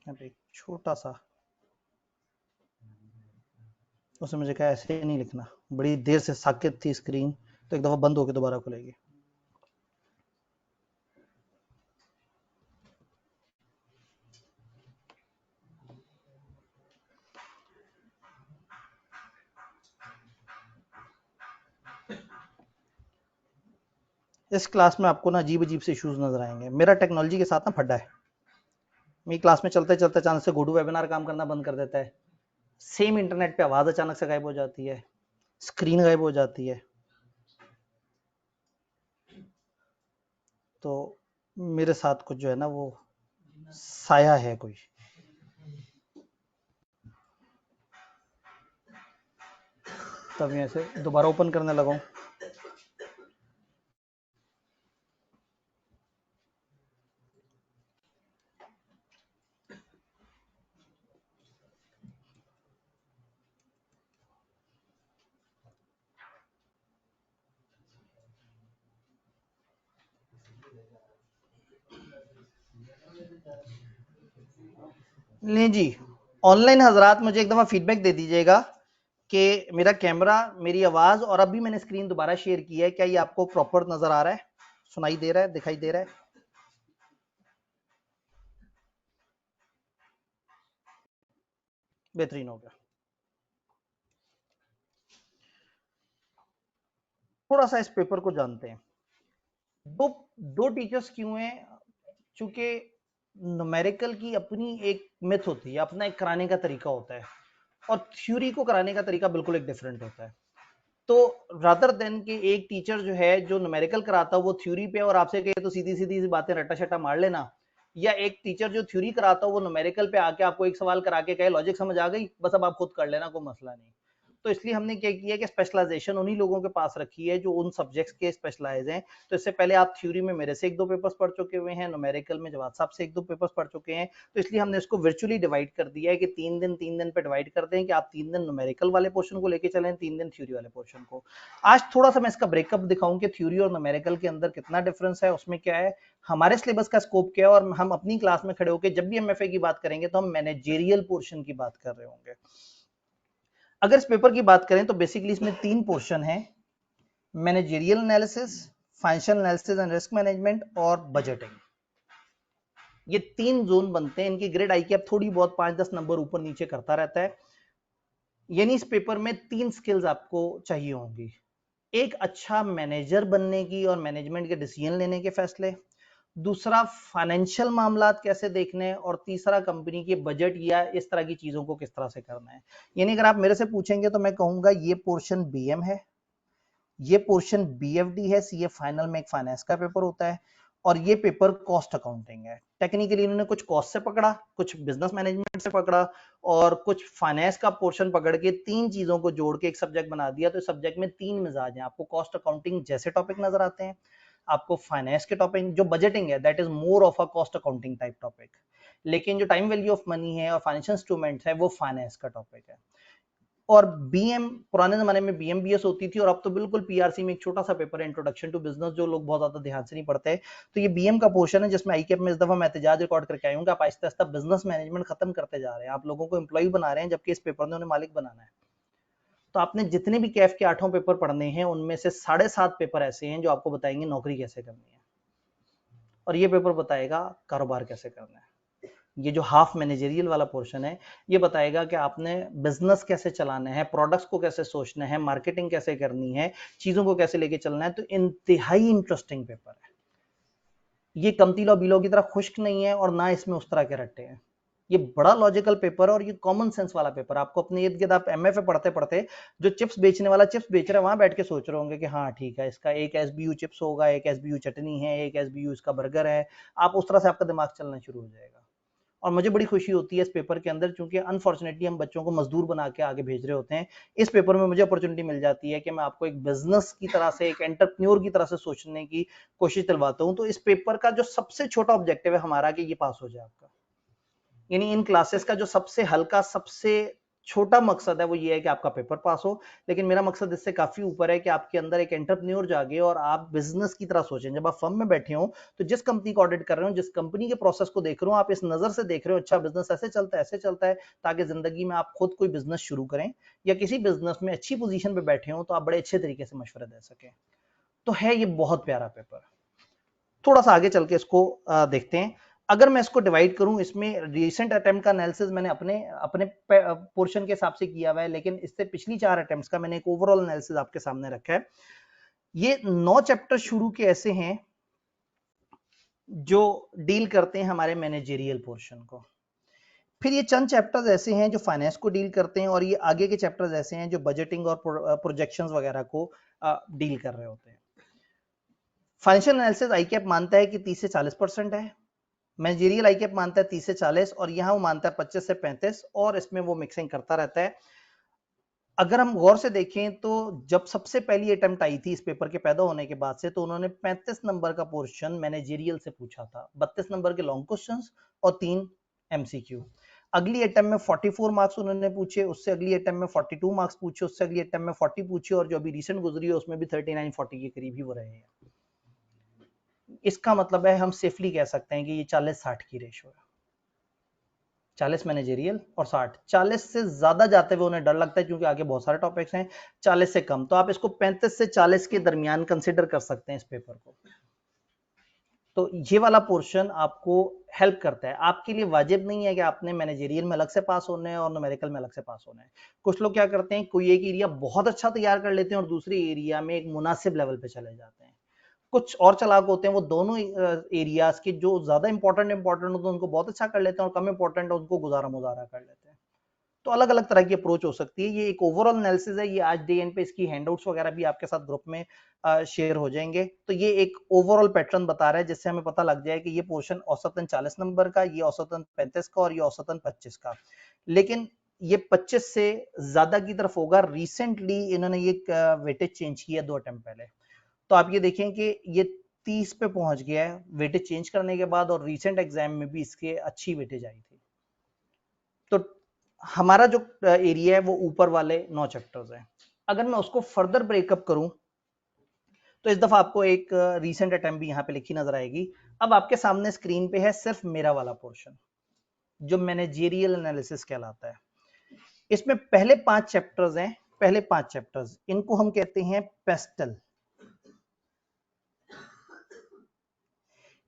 यहाँ पे एक छोटा सा, उसने मुझे कहा ऐसे नहीं लिखना, बड़ी देर से साकित थी स्क्रीन, तो एक दफा बंद होकर दोबारा खुलेगी। इस क्लास में आपको ना अजीब अजीब से इश्यूज नजर आएंगे। मेरा टेक्नोलॉजी के साथ ना फड्डा है, मेरी क्लास में चलते चलते अचानक से गोटू वेबिनार काम करना बंद कर देता है, सेम इंटरनेट पे आवाज अचानक से गायब हो जाती है, स्क्रीन गायब हो जाती है। तो मेरे साथ कुछ जो है ना वो साया है कोई। तब यहाँ से दोबारा ओपन करने लगा हूँ। नहीं जी, ऑनलाइन हजरात मुझे एक दफा फीडबैक दे दीजिएगा कि मेरा कैमरा, मेरी आवाज और अभी मैंने स्क्रीन दोबारा शेयर की है, क्या ये आपको प्रॉपर नजर आ रहा है, सुनाई दे रहा है, दिखाई दे रहा है? बेहतरीन हो गया। थोड़ा सा इस पेपर को जानते हैं। दो दो टीचर्स क्यों हैं? चूंकि न्यूमेरिकल की अपनी एक मिथ होती है, अपना एक कराने का तरीका होता है, और थ्योरी को कराने का तरीका बिल्कुल एक डिफरेंट होता है। तो रादर देन के एक टीचर जो है जो न्यूमेरिकल कराता है वो थ्योरी पे और आपसे कहे तो सीधी सीधी सी बातें रट्टा शट्टा मार लेना, या एक टीचर जो थ्योरी कराता है वो न्यूमेरिकल पे आके आपको एक सवाल करा के कहे लॉजिक समझ आ गई, बस अब आप खुद कर लेना, कोई मसला नहीं। तो इसलिए हमने क्या किया कि स्पेशलाइजेशन उन्हीं लोगों के पास रखी है जो उन सब्जेक्ट्स के स्पेशलाइज हैं। तो इससे पहले आप थ्योरी में मेरे से एक दो पेपर्स पढ़ चुके हुए हैं, न्यूमेरिकल में जवाब साहब से एक दो पेपर्स पढ़ चुके हैं, तो इसलिए हमने इसको वर्चुअली डिवाइड कर दिया है कि 3 दिन पे डिवाइड करते हैं कि आप 3 दिन न्यूमेरिकल वाले पोर्शन को लेके चलें, 3 दिन थ्योरी वाले पोर्शन को। आज थोड़ा सा मैं इसका ब्रेकअप दिखाऊं कि थ्योरी और न्यूमेरिकल के अंदर कितना डिफरेंस है, उसमें क्या है, हमारे सिलेबस का स्कोप क्या है, और हम अपनी क्लास में खड़े होकर जब भी एमएफए की बात करेंगे तो हम मैनेजेरियल पोर्शन की बात कर रहे होंगे। अगर इस पेपर की बात करें तो बेसिकली इसमें 3 पोर्शन है, managerial analysis, financial analysis and risk management और बजटिंग। ये 3 जोन बनते हैं, इनकी ग्रेड आई कैप थोड़ी बहुत 5-10 नंबर ऊपर नीचे करता रहता है। यानी इस पेपर में 3 स्किल्स आपको चाहिए होंगी, एक अच्छा मैनेजर बनने की और मैनेजमेंट के डिसीजन लेने के फैसले, दूसरा फाइनेंशियल मामलात कैसे देखने हैं, और तीसरा कंपनी के बजट या इस तरह की चीजों को किस तरह से करना है। यानी अगर आप मेरे से पूछेंगे तो मैं कहूंगा ये पोर्शन बीएम है, ये पोर्शन बीएफडी है, सीए फाइनल में एक फाइनेंस का पेपर होता है, और ये पेपर कॉस्ट अकाउंटिंग है। टेक्निकली इन्होंने कुछ कॉस्ट से पकड़ा, कुछ बिजनेस मैनेजमेंट से पकड़ा, और कुछ फाइनेंस का पोर्शन पकड़ के 3 चीजों को जोड़ के एक सब्जेक्ट बना दिया। तो सब्जेक्ट में 3 मिजाज हैं, आपको कॉस्ट अकाउंटिंग जैसे टॉपिक नजर आते हैं, आपको फाइनेंस के टॉपिक, जो बजटिंग है that is more of a cost accounting type topic, लेकिन जो टाइम वैल्यू ऑफ मनी है और फाइनेंशियल इंस्ट्रूमेंट्स है वो फाइनेंस का टॉपिक है। और बीएम, पुराने जमाने में बीएमबीएस होती थी, और अब तो बिल्कुल पीआरसी में एक छोटा सा पेपर है इंट्रोडक्शन टू बिजनेस, जो लोग बहुत ज्यादा ध्यान से नहीं पढ़ते। तो ये बीएम का पोर्शन है जिसमें आईकेप में इस दफा मैं एहतजाज रिकॉर्ड करके आया हूं कि आप आहिस्ता आहिस्ता बिजनेस मैनेजमेंट खत्म करते जा रहे हैं, आप लोगों को एम्प्लॉय बना रहे हैं, जबकि इस पेपर ने उन्हें मालिक बनाना है। तो आपने जितने भी कैफ के 8 पेपर पढ़ने हैं उनमें से 7.5 पेपर ऐसे हैं जो आपको बताएंगे नौकरी कैसे करनी है, और ये पेपर बताएगा कारोबार कैसे करना है। ये जो हाफ मैनेजरियल वाला पोर्शन है ये बताएगा कि आपने बिजनेस कैसे चलाना है, प्रोडक्ट्स को कैसे सोचना है, मार्केटिंग कैसे करनी है, चीजों को कैसे लेके चलना है। तो इंतहाई इंटरेस्टिंग पेपर है ये, कमतीला बिलो की तरह खुश्क नहीं है और ना इसमें उस तरह के रट्टे हैं। ये बड़ा लॉजिकल पेपर है और ये कॉमन सेंस वाला पेपर। आपको अपने इर्द गिर्द आप एमएफए पढ़ते पढ़ते जो चिप्स बेचने वाला चिप्स बेच रहा है वहां बैठ के सोच रहे होंगे कि हाँ ठीक है, इसका एक एसबीयू चिप्स होगा, एक एसबीयू चटनी है, एक एसबीयू इसका बर्गर है। आप उस तरह से आपका दिमाग चलना शुरू हो जाएगा। और मुझे बड़ी खुशी होती है इस पेपर के अंदर, क्योंकि अनफॉर्चुनेटली हम बच्चों को मजदूर बना के आगे भेज रहे होते हैं। इस पेपर में मुझे अपॉर्चुनिटी मिल जाती है कि मैं आपको एक बिजनेस की तरह से, एक एंटरप्रेन्योर की तरह से सोचने की कोशिश दिलवाता हूँ। तो इस पेपर का जो सबसे छोटा ऑब्जेक्टिव है हमारा कि ये पास हो जाए आपका, यानी इन क्लासेस का जो सबसे हल्का, सबसे छोटा मकसद है वो ये है कि आपका पेपर पास हो। लेकिन मेरा मकसद इससे काफी ऊपर है कि आपके अंदर एक एंटरप्रेन्योर जागे और आप बिजनेस की तरह सोचें। जब आप फर्म में बैठे हो तो जिस कंपनी को ऑडिट कर रहे हो, जिस कंपनी के प्रोसेस को देख रहे हो, आप इस नजर से देख रहे हो, अच्छा बिजनेस ऐसे चलता है, ऐसे चलता है, ताकि जिंदगी में आप खुद कोई बिजनेस शुरू करें या किसी बिजनेस में अच्छी पोजीशन पे बैठे हो तो आप बड़े अच्छे तरीके से मशवरे दे सकें। तो है ये बहुत प्यारा पेपर। थोड़ा सा आगे चल के इसको देखते हैं। अगर मैं इसको डिवाइड करूं, इसमें रिसेंट अटेम्प्ट का एनालिसिस मैंने अपने अपने पोर्शन के हिसाब से किया हुआ है, लेकिन इससे पिछली 4 अटेम्प्ट्स का मैंने एक ओवरऑल एनालिसिस आपके सामने रखा है। ये 9 चैप्टर शुरू के ऐसे हैं जो डील करते हैं हमारे मैनेजरियल पोर्शन को। फिर ये चंद चैप्टर्स ऐसे हैं जो फाइनेंस को डील करते हैं, और ये आगे के चैप्टर्स ऐसे हैं जो बजटिंग और प्रोजेक्शंस वगैरह को डील कर रहे होते हैं। फाइनेंशियल एनालिसिस आईकैप मानता है कि 30 से 40% है, मैनेजरियल आईकैप मानता है 30 से 40, और यहाँ वो मानता है 25 से 35, और इसमें वो मिक्सिंग करता रहता है। अगर हम गौर से देखें तो जब सबसे पहली अटेम्प्ट आई थी इस पेपर के पैदा होने के बाद से, तो उन्होंने 35 नंबर का पोर्शन मैनेजरियल से पूछा था, 32 नंबर के लॉन्ग क्वेश्चंस और 3 एमसीक्यू। अगली अटेम्प्ट में 44 मार्क्स उन्होंने पूछे, उससे अगली अटेम्प्ट में 42 मार्क्स पूछे, उससे अगली अटेम्प्ट में 40 पूछे, और जो अभी रिसेंट गुजरी है उसमें भी 39-40 के करीब ही वो रहे हैं। इसका मतलब है हम सेफली कह सकते हैं कि ये 40-60 की रेशो है, 40 मैनेजरियल और 60। 40 से ज्यादा जाते हुए उन्हें डर लगता है क्योंकि आगे बहुत सारे टॉपिक्स हैं। 40 से कम तो आप इसको 35 से 40 के दरमियान कंसिडर कर सकते हैं इस पेपर को। तो ये वाला पोर्शन आपको हेल्प करता है। आपके लिए वाजिब नहीं है कि आपने मैनेजरियल में अलग से पास होने हैं और न्यूमेरिकल में अलग से पास होने हैं। कुछ लोग क्या करते हैं, कोई एक एरिया बहुत अच्छा तैयार कर लेते हैं और दूसरे एरिया में एक मुनासिब लेवल पे चले जाते हैं। कुछ और चालाक होते हैं, वो दोनों एरियाज के जो ज्यादा इंपॉर्टेंट होते हैं उनको बहुत अच्छा कर लेते हैं, और कम इंपॉर्टेंट है उनको गुजारा मुजारा कर लेते हैं। तो अलग अलग तरह की अप्रोच हो सकती है। ये एक ओवरऑल एनालिसिस है। ये आज डे एंड पे इसकी हैंडआउट्स वगैरह भी आपके साथ ग्रुप में शेयर हो जाएंगे। तो ये एक ओवरऑल पैटर्न बता रहा है जिससे हमें पता लग जाए कि ये पोर्शन औसतन 40 नंबर का, ये औसतन 35 का, और ये औसतन 25 का। लेकिन ये 25 से ज्यादा की तरफ होगा। रिसेंटली इन्होंने ये वेटेज चेंज किया 2 अटेम्प्ट पहले। तो आप ये देखें कि ये 30 पे पहुंच गया है वेटेज चेंज करने के बाद, और रिसेंट एग्जाम में भी इसके अच्छी वेटेज आई थी। तो हमारा जो एरिया है वो ऊपर वाले 9 चैप्टर्स हैं। अगर मैं उसको फर्दर ब्रेकअप करूं तो इस दफा आपको एक रीसेंट अटेम्प्ट भी यहां पे लिखी नजर आएगी। अब आपके सामने स्क्रीन पे है सिर्फ मेरा वाला पोर्शन जो मैनेजरियल एनालिसिस कहलाता है। इसमें पहले 5 चैप्टर्स हैं। पहले 5 चैप्टर्स इनको हम कहते हैं पेस्टल।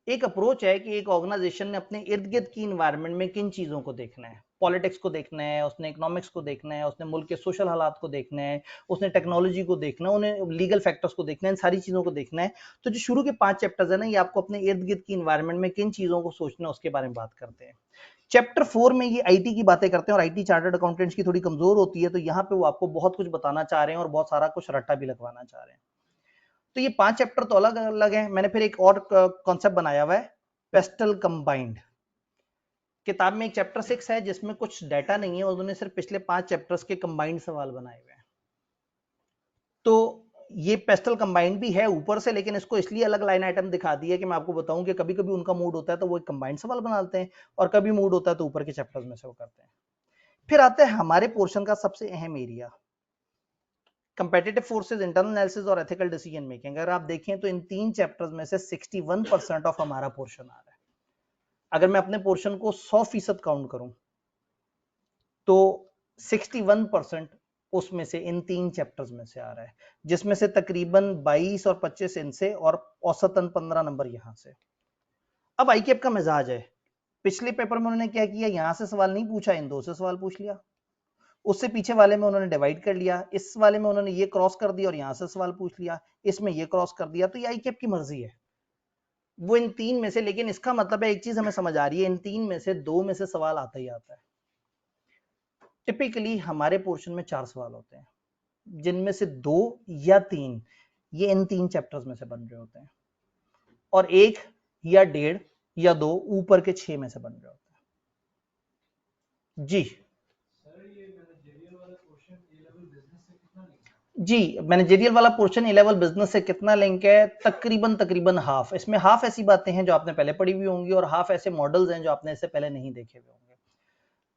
एक अप्रोच है कि एक ऑर्गेनाइजेशन ने अपने इर्द गिर्द की इन्वायरमेंट में किन चीजों को देखना है। पॉलिटिक्स को देखना है, उसने इकोनॉमिक्स को देखना है, उसने मुल्क के सोशल हालात को देखना है, उसने टेक्नोलॉजी को देखना है, उन्हें लीगल फैक्टर्स को देखना है, इन सारी चीजों को देखना है। तो जो शुरू के 5 चैप्टर्स है ना, ये आपको अपने इर्द गिर्द की इन्वायरमेंट में किन चीजों को सोचना है उसके बारे में बात करते हैं। चैप्टर 4 में ये आईटी की बातें करते हैं, और आईटी चार्टर्ड अकाउंटेंट्स की थोड़ी कमजोर होती है, तो यहाँ पे वो आपको बहुत कुछ बताना चाह रहे हैं और बहुत सारा कुछ रट्टा भी लगवाना चाह रहे हैं। तो ये 5 चैप्टर तो अलग अलग है। मैंने फिर एक और कॉन्सेप्ट बनाया हुआ है, पेस्टल कंबाइंड। किताब में एक चैप्टर 6 है जिसमें कुछ डाटा नहीं है, उन्होंने सिर्फ पिछले 5 चैप्टर्स के कंबाइंड सवाल बनाए हुए हैं। तो ये पेस्टल कंबाइंड भी है ऊपर से, लेकिन इसको इसलिए अलग लाइन आइटम दिखा दी है कि मैं आपको बताऊं कि कभी कभी उनका मूड होता है तो वो एक कंबाइंड सवाल बनाते हैं, और कभी मूड होता है तो ऊपर के चैप्टर्स में से वो करते हैं। फिर आता है हमारे पोर्शन का सबसे अहम area, competitive forces, internal analysis और एथिकल डिसीजन मेकिंग। अगर आप देखें तो इन 3 चैप्टर्स में से 61% ऑफ हमारा पोर्शन आ रहा है। अगर मैं अपने पोर्शन को 100% काउंट करूं तो 61% उसमें से इन 3 चैप्टर्स में से आ रहा है, जिसमें से तकरीबन 22 और 25 इनसे, और औसतन 15 नंबर यहां से। अब आईकेप का मिजाज है, पिछले पेपर में उन्होंने क्या किया, यहां से सवाल नहीं पूछा, इन 2 से सवाल पूछ लिया। उससे पीछे वाले में उन्होंने डिवाइड कर लिया, इस वाले में उन्होंने ये क्रॉस कर दिया और यहां से सवाल पूछ लिया, इसमें ये क्रॉस कर दिया। तो ये आईकेप की मर्जी है, वो इन 3 में से। लेकिन इसका मतलब है एक चीज हमें समझ आ रही है, इन 3 में से 2 में से सवाल आता ही आता है। टिपिकली हमारे पोर्शन में 4 सवाल होते हैं, जिनमें से 2 या 3 ये इन 3 चैप्टर्स में से बन रहे होते हैं, और 1 या 1.5 या 2 ऊपर के 6 में से बन रहे होते हैं। जी मैनेजेरियल वाला पोर्शन ए लेवल बिजनेस से कितना लिंक है? तकरीबन हाफ। इसमें हाफ ऐसी बातें हैं जो आपने पहले पढ़ी हुई होंगी और हाफ ऐसे मॉडल्स हैं जो आपने इससे पहले नहीं देखे हुए होंगे।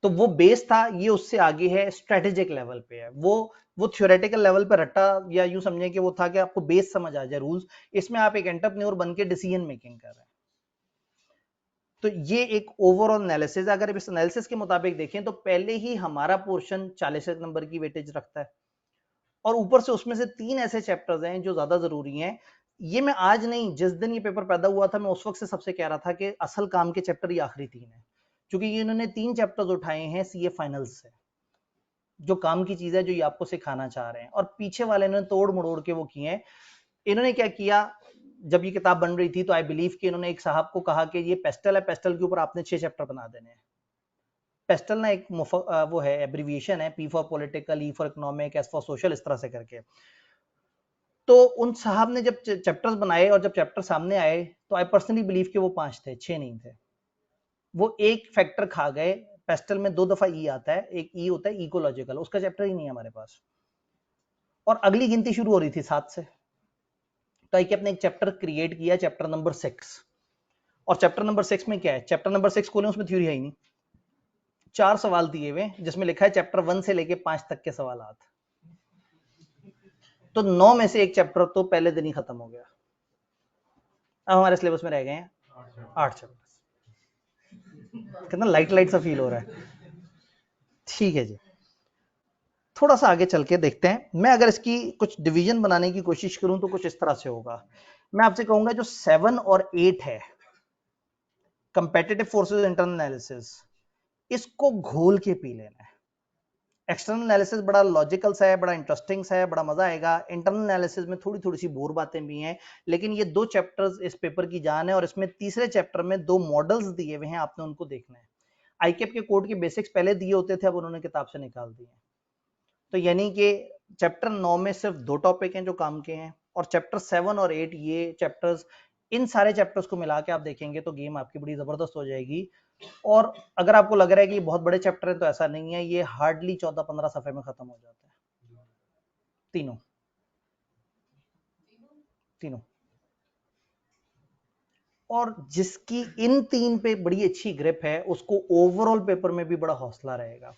तो वो बेस था, ये उससे आगे है, स्ट्रेटेजिक लेवल पे है। वो थ्योरेटिकल लेवल पे रट्टा, या यूं समझें कि वो था कि आपको बेस समझ आ जाए रूल्स। इसमें आप एक एंटरप्रेन्योर बन के डिसीजन मेकिंग कर रहे हैं। तो ये एक ओवरऑल एनालिसिस। अगर इस एनालिसिस के मुताबिक देखें तो पहले ही हमारा पोर्शन 40 नंबर की वेटेज रखता है, और ऊपर से उसमें से 3 ऐसे चैप्टर्स हैं जो ज्यादा जरूरी हैं। ये मैं आज नहीं, जिस दिन ये पेपर पैदा हुआ था मैं उस वक्त से सबसे कह रहा था कि असल काम के चैप्टर ये आखिरी 3 है, क्योंकि ये इन्होंने 3 चैप्टर्स उठाए हैं सीए फाइनल्स से, जो काम की चीज है, जो ये आपको सिखाना चाह रहे हैं, और पीछे वाले इन्होंने तोड़ मड़ोड़ के वो किए हैं। इन्होंने क्या किया, जब ये किताब बन रही थी तो आई बिलीव कि इन्होंने एक साहब को कहा कि ये पेस्टल है, पेस्टल के ऊपर आपने 6 चैप्टर बना देने हैं। पेस्टल ना एक वो है, एब्रीविएशन है, P for political, E for economic, S for social, इस तरह से करके। तो उन साहब ने जब चैप्टर्स बनाए और जब चैप्टर सामने आए तो आई पर्सनली बिलीव कि वो 5 थे, 6 नहीं थे। वो एक फैक्टर खा गए। पेस्टल में 2 दफा ई आता है, एक ई होता है इकोलॉजिकल, उसका चैप्टर ही नहीं है हमारे पास, और अगली गिनती शुरू हो रही थी 7 से। तो आई ने एक चैप्टर क्रिएट किया, चैप्टर नंबर 6। और चैप्टर नंबर 6 में क्या है? चैप्टर नंबर 6 खोले, उसमें थ्योरी है ही नहीं। 4 सवाल दिए हुए जिसमें लिखा है चैप्टर 1 से लेके 5 तक के सवाल। तो 9 में से एक चैप्टर तो पहले दिन ही खत्म हो गया। अब हमारे सिलेबस में रह गए हैं 8 चैप्टर। कितना लाइट लाइट सा फील हो रहा है। ठीक है जी, थोड़ा सा आगे चल के देखते हैं। मैं अगर इसकी कुछ डिवीजन बनाने की कोशिश करूं तो कुछ इस तरह से होगा। मैं आपसे कहूंगा जो 7 और 8 है, कंपेटिटिव फोर्सेस इंटरनल एनालिसिस, इसको घोल के पी लेना है। एक्सटर्नल एनालिसिस बड़ा लॉजिकल सा है, बड़ा इंटरेस्टिंग सा है, बड़ा मजा आएगा। इंटरनल एनालिसिस में थोड़ी थोड़ी सी बोर बातें भी हैं, लेकिन ये 2 चैप्टर्स इस पेपर की जान है, और इसमें तीसरे चैप्टर में 2 मॉडल्स दिए हुए हैं, आपने उनको देखना है। आईकेप के कोड के बेसिक्स पहले दिए होते थे, अब उन्होंने किताब से निकाल दिए। तो यानी कि चैप्टर 9 में सिर्फ 2 टॉपिक हैं जो काम के हैं, और चैप्टर 7 और 8 ये चैप्टर्स, इन सारे चैप्टर्स को मिला के आप देखेंगे तो गेम आपकी बड़ी जबरदस्त हो जाएगी। और अगर आपको लग रहा है कि ये बहुत बड़े चैप्टर है, तो ऐसा नहीं है, ये हार्डली 14-15 सफे में खत्म हो जाता है, तीनों। और जिसकी इन 3 पे बड़ी अच्छी ग्रिप है, उसको ओवरऑल पेपर में भी बड़ा हौसला रहेगा।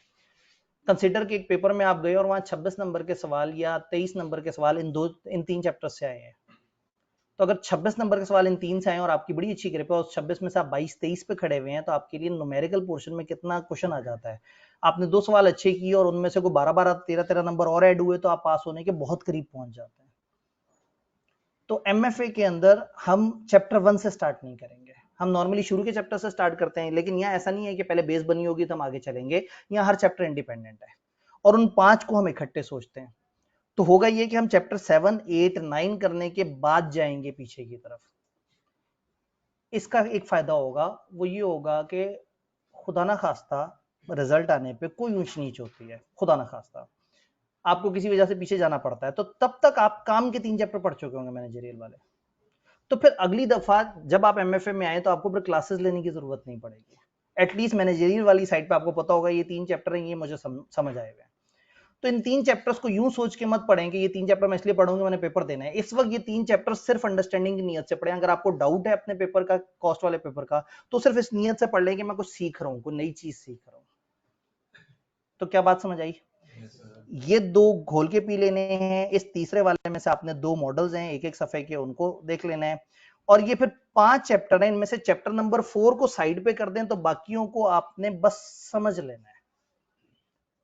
कंसिडर के एक पेपर में आप गए और वहां 26 नंबर के सवाल या 23 नंबर के सवाल इन 3 चैप्टर से आए हैं। तो अगर 26 नंबर के सवाल इन 3 से आए और आपकी बड़ी अच्छी ग्रिप है, और 26 में से आप 22-23 पे खड़े हुए हैं, तो आपके लिए न्यूमेरिकल पोर्शन में कितना क्वेश्चन आ जाता है। आपने 2 सवाल अच्छे किए और उनमें से कोई 12-12, 13-13 नंबर और ऐड हुए, तो आप पास होने के बहुत करीब पहुंच जाते हैं। तो एमएफए के अंदर हम चैप्टर 1 से स्टार्ट नहीं करेंगे, हम नॉर्मली शुरू के चैप्टर से स्टार्ट करते हैं, लेकिन यहाँ ऐसा नहीं है कि पहले बेस बनी होगी तो हम आगे चलेंगे। यहाँ हर चैप्टर इंडिपेंडेंट है, और उन 5 को हम इकट्ठे सोचते हैं। तो होगा ये कि हम चैप्टर 7, 8, 9 करने के बाद जाएंगे पीछे की तरफ। इसका एक फायदा होगा, वो ये होगा कि खुदा ना खास्ता रिजल्ट आने पे कोई ऊंच नीच होती है, खुदा ना खास्ता आपको किसी वजह से पीछे जाना पड़ता है, तो तब तक आप काम के 3 चैप्टर पढ़ चुके होंगे मैनेजरियल वाले। तो फिर अगली दफा जब आप एमएफए में आए तो आपको फिर क्लासेस लेने की जरूरत नहीं पड़ेगी। एटलीस्ट मैनेजरियल वाली साइड पे आपको पता होगा ये 3 चैप्टर हैं, ये मुझे समझ आए हुए हैं। तो इन 3 चैप्टर्स को यूं सोच के मत पढ़ें कि ये 3 चैप्टर मैं इसलिए पढ़ूंगा, मैंने पेपर देना है। इस वक्त ये 3 चैप्टर सिर्फ अंडरस्टैंडिंग की नियत से पढ़ें। अगर आपको डाउट है अपने पेपर का, कॉस्ट वाले पेपर का, तो सिर्फ इस नियत से पढ़ लें कि मैं कुछ सीख रहा हूँ, कोई नई चीज सीख रहा हूँ। तो क्या बात समझ आई? ये 2 घोल के पी लेने हैं। इस तीसरे वाले में से आपने 2 मॉडल्स हैं, एक एक सफे के, उनको देख लेना है। और ये फिर 5 चैप्टर हैं, इनमें से चैप्टर नंबर 4 को साइड पे कर दें, तो बाकियों को आपने बस समझ लेना है।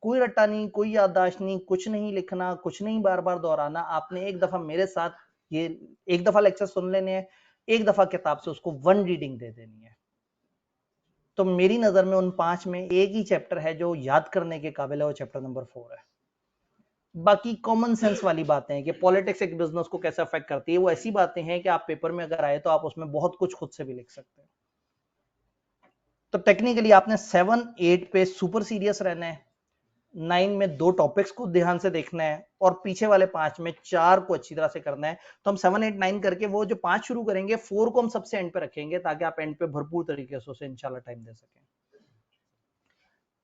कोई रट्टा नहीं, कोई याददाश्त नहीं, कुछ नहीं लिखना, कुछ नहीं बार बार दोहराना। आपने एक दफा मेरे साथ ये एक दफा लेक्चर सुन लेने हैं, एक दफा किताब से उसको 1 रीडिंग दे देनी है। तो मेरी नजर में उन 5 में एक ही चैप्टर है जो याद करने के काबिल है, वो चैप्टर नंबर 4 है। बाकी कॉमन सेंस वाली बातें हैं कि पॉलिटिक्स एक बिजनेस को कैसे अफेक्ट करती है, वो ऐसी बातें हैं कि आप पेपर में अगर आए तो आप उसमें बहुत कुछ खुद से भी लिख सकते हैं। तो टेक्निकली आपने 7, 8 पे सुपर सीरियस रहना है, 9 में 2 टॉपिक्स को ध्यान से देखना है, और पीछे वाले 5 में 4 को अच्छी तरह से करना है। तो हम 7, 8, 9 करके वो जो 5 शुरू करेंगे, 4 को हम सबसे एंड पे रखेंगे, ताकि आप एंड पे भरपूर तरीके से उसे इंशाल्लाह टाइम दे सकें।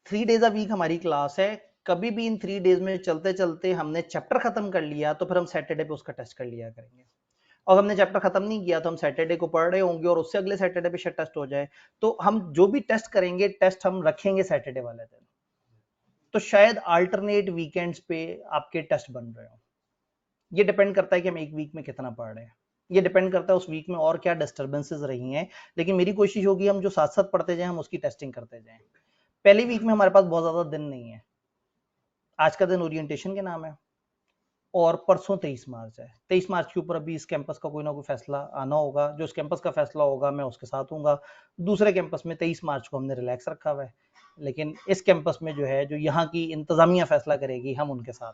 3 डेज अ वीक हमारी क्लास है। कभी भी इन 3 डेज में चलते चलते हमने चैप्टर खत्म कर लिया तो फिर हम सैटरडे पे उसका टेस्ट कर लिया करेंगे, और हमने चैप्टर खत्म नहीं किया तो हम सैटरडे को पढ़ रहे होंगे और उससे अगले सैटरडे पे शायद टेस्ट हो जाए, तो हम जो भी टेस्ट करेंगे टेस्ट हम रखेंगे सैटरडे वाले दिन। तो शायद अल्टरनेट वीकेंड्स पे आपके टेस्ट बन रहे हो। ये डिपेंड करता है कि हम एक वीक में कितना पढ़ रहे हैं, ये डिपेंड करता है उस वीक में और क्या डिस्टर्बेंसेस रही हैं। लेकिन मेरी कोशिश होगी हम जो साथ साथ पढ़ते जाएं हम उसकी टेस्टिंग करते जाएं। पहली वीक में हमारे पास बहुत ज्यादा दिन नहीं है। आज का दिन ओरिएंटेशन के नाम है और परसों 23 मार्च है। 23 मार्च के ऊपर अभी इस कैंपस का कोई ना कोई फैसला आना होगा, जो इस कैंपस का फैसला होगा मैं उसके साथ हूँगा। दूसरे कैंपस में 23 मार्च को हमने रिलैक्स रखा हुआ है, लेकिन इस कैंपस में जो है, जो यहाँ की इंतजामिया फैसला करेगी, हम उनके साथ।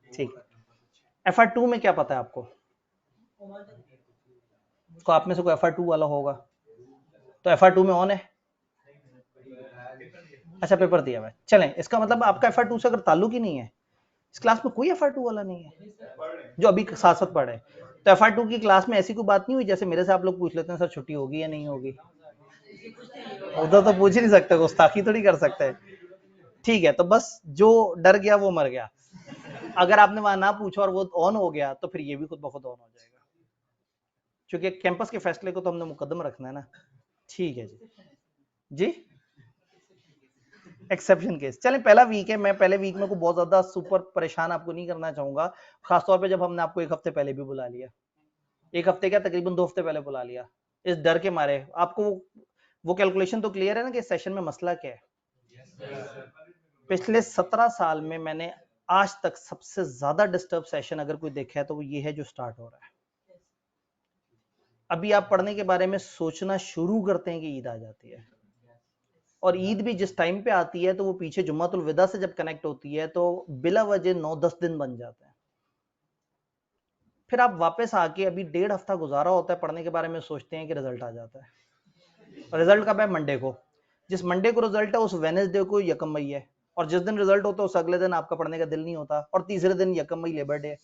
ठीक है। FR2 में क्या पता है आपको? तो आप में से कोई FR2 वाला होगा, तो FR2 में ऑन है? अच्छा, पेपर दिया हुआ है। चलें, इसका मतलब आपका FR2 से अगर ताल्लुक ही नहीं है, इस क्लास में कोई FR2 वाला नहीं है जो अभी साथ साथ पढ़े। तो FR2 की क्लास में ऐसी कोई बात नहीं हुई जैसे मेरे से आप लोग पूछ लेते हैं सर छुट्टी होगी या नहीं होगी। उधर तो पूछ ही नहीं सकते, गुस्ताखी थोड़ी कर सकते हैं। ठीक है, तो बस जो डर गया वो मर गया। अगर आपने वहां ना पूछा और वो ऑन हो गया तो फिर ये भी खुद ब खुद ऑन हो जाएगा, क्योंकि कैंपस के फैसले को तो हमने मुकदम रखना है ना। ठीक है जी। जी, एक्सेप्शन केस। चलें, पहला वीक है, मैं पहले वीक में को बहुत ज्यादा सुपर परेशान आपको नहीं करना चाहूंगा, खासतौर पे जब हमने आपको एक हफ्ते पहले भी बुला लिया। एक हफ्ते क्या, तकरीबन 2 हफ्ते पहले बुला लिया, इस डर के मारे। आपको वो कैलकुलेशन तो क्लियर है ना कि सेशन में मसला क्या है? पिछले 17 साल में मैंने आज तक सबसे ज्यादा डिस्टर्ब सेशन अगर कोई देखा है तो वो ये है जो स्टार्ट हो रहा है। अभी आप पढ़ने के बारे में सोचना शुरू करते हैं कि ईद आ जाती है, और ईद भी जिस टाइम पे आती है तो वो पीछे जुम्मतुल विदा से जब कनेक्ट होती है तो बिला वजह 9-10 दिन बन जाते हैं। फिर आप वापस आके अभी 1.5 हफ्ता गुजारा होता है पढ़ने के बारे में, सोचते हैं कि रिजल्ट आ जाता है। रिजल्ट कब है? मंडे को। जिस मंडे को रिजल्ट है उस वेनेसडे को यकम मई है, और जिस दिन रिजल्ट होता है उस अगले दिन आपका पढ़ने का दिल नहीं होता, और तीसरे दिन यकम मई लेबर डे है।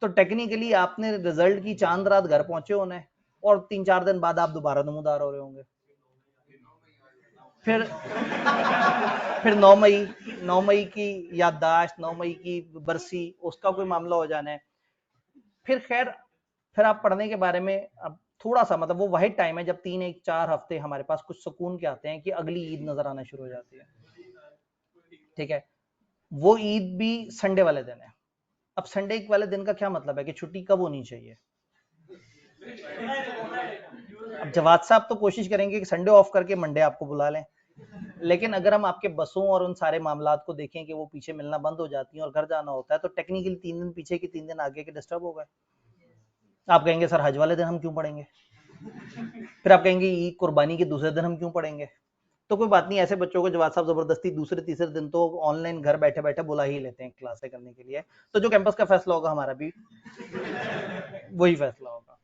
तो टेक्निकली आपने रिजल्ट की चांद रात घर पहुंचे होने, और 3-4 दिन बाद आप दोबारा नमूदार हो रहे होंगे। फिर 9 मई की याददाश्त, 9 मई की बरसी, उसका कोई मामला हो जाना है। फिर खैर, फिर आप पढ़ने के बारे में अब थोड़ा सा, मतलब वो वही टाइम है जब 3-4 हफ्ते हमारे पास कुछ सुकून के आते हैं कि अगली ईद नजर आना शुरू हो जाती है। ठीक है, वो ईद भी संडे वाले दिन है। अब संडे वाले दिन का क्या मतलब है कि छुट्टी कब होनी चाहिए? अब जवाब साहब तो कोशिश करेंगे कि संडे ऑफ करके मंडे आपको बुला लें, लेकिन अगर हम आपके बसों और उन सारे मामलात को देखें कि वो पीछे मिलना बंद हो जाती हैं और घर जाना होता है, तो टेक्निकली 3 दिन पीछे की 3 दिन आगे के डिस्टर्ब हो गए। आप कहेंगे सर हज वाले दिन हम क्यों पढ़ेंगे? फिर आप कहेंगे ईद कुर्बानी के दूसरे दिन हम क्यों पढ़ेंगे? तो कोई बात नहीं, ऐसे बच्चों को जवाब साहब जबरदस्ती दूसरे तीसरे दिन तो ऑनलाइन घर बैठे बैठे बुला ही लेते हैं क्लासें करने के लिए। तो जो कैंपस का फैसला होगा हमारा भी वही फैसला होगा।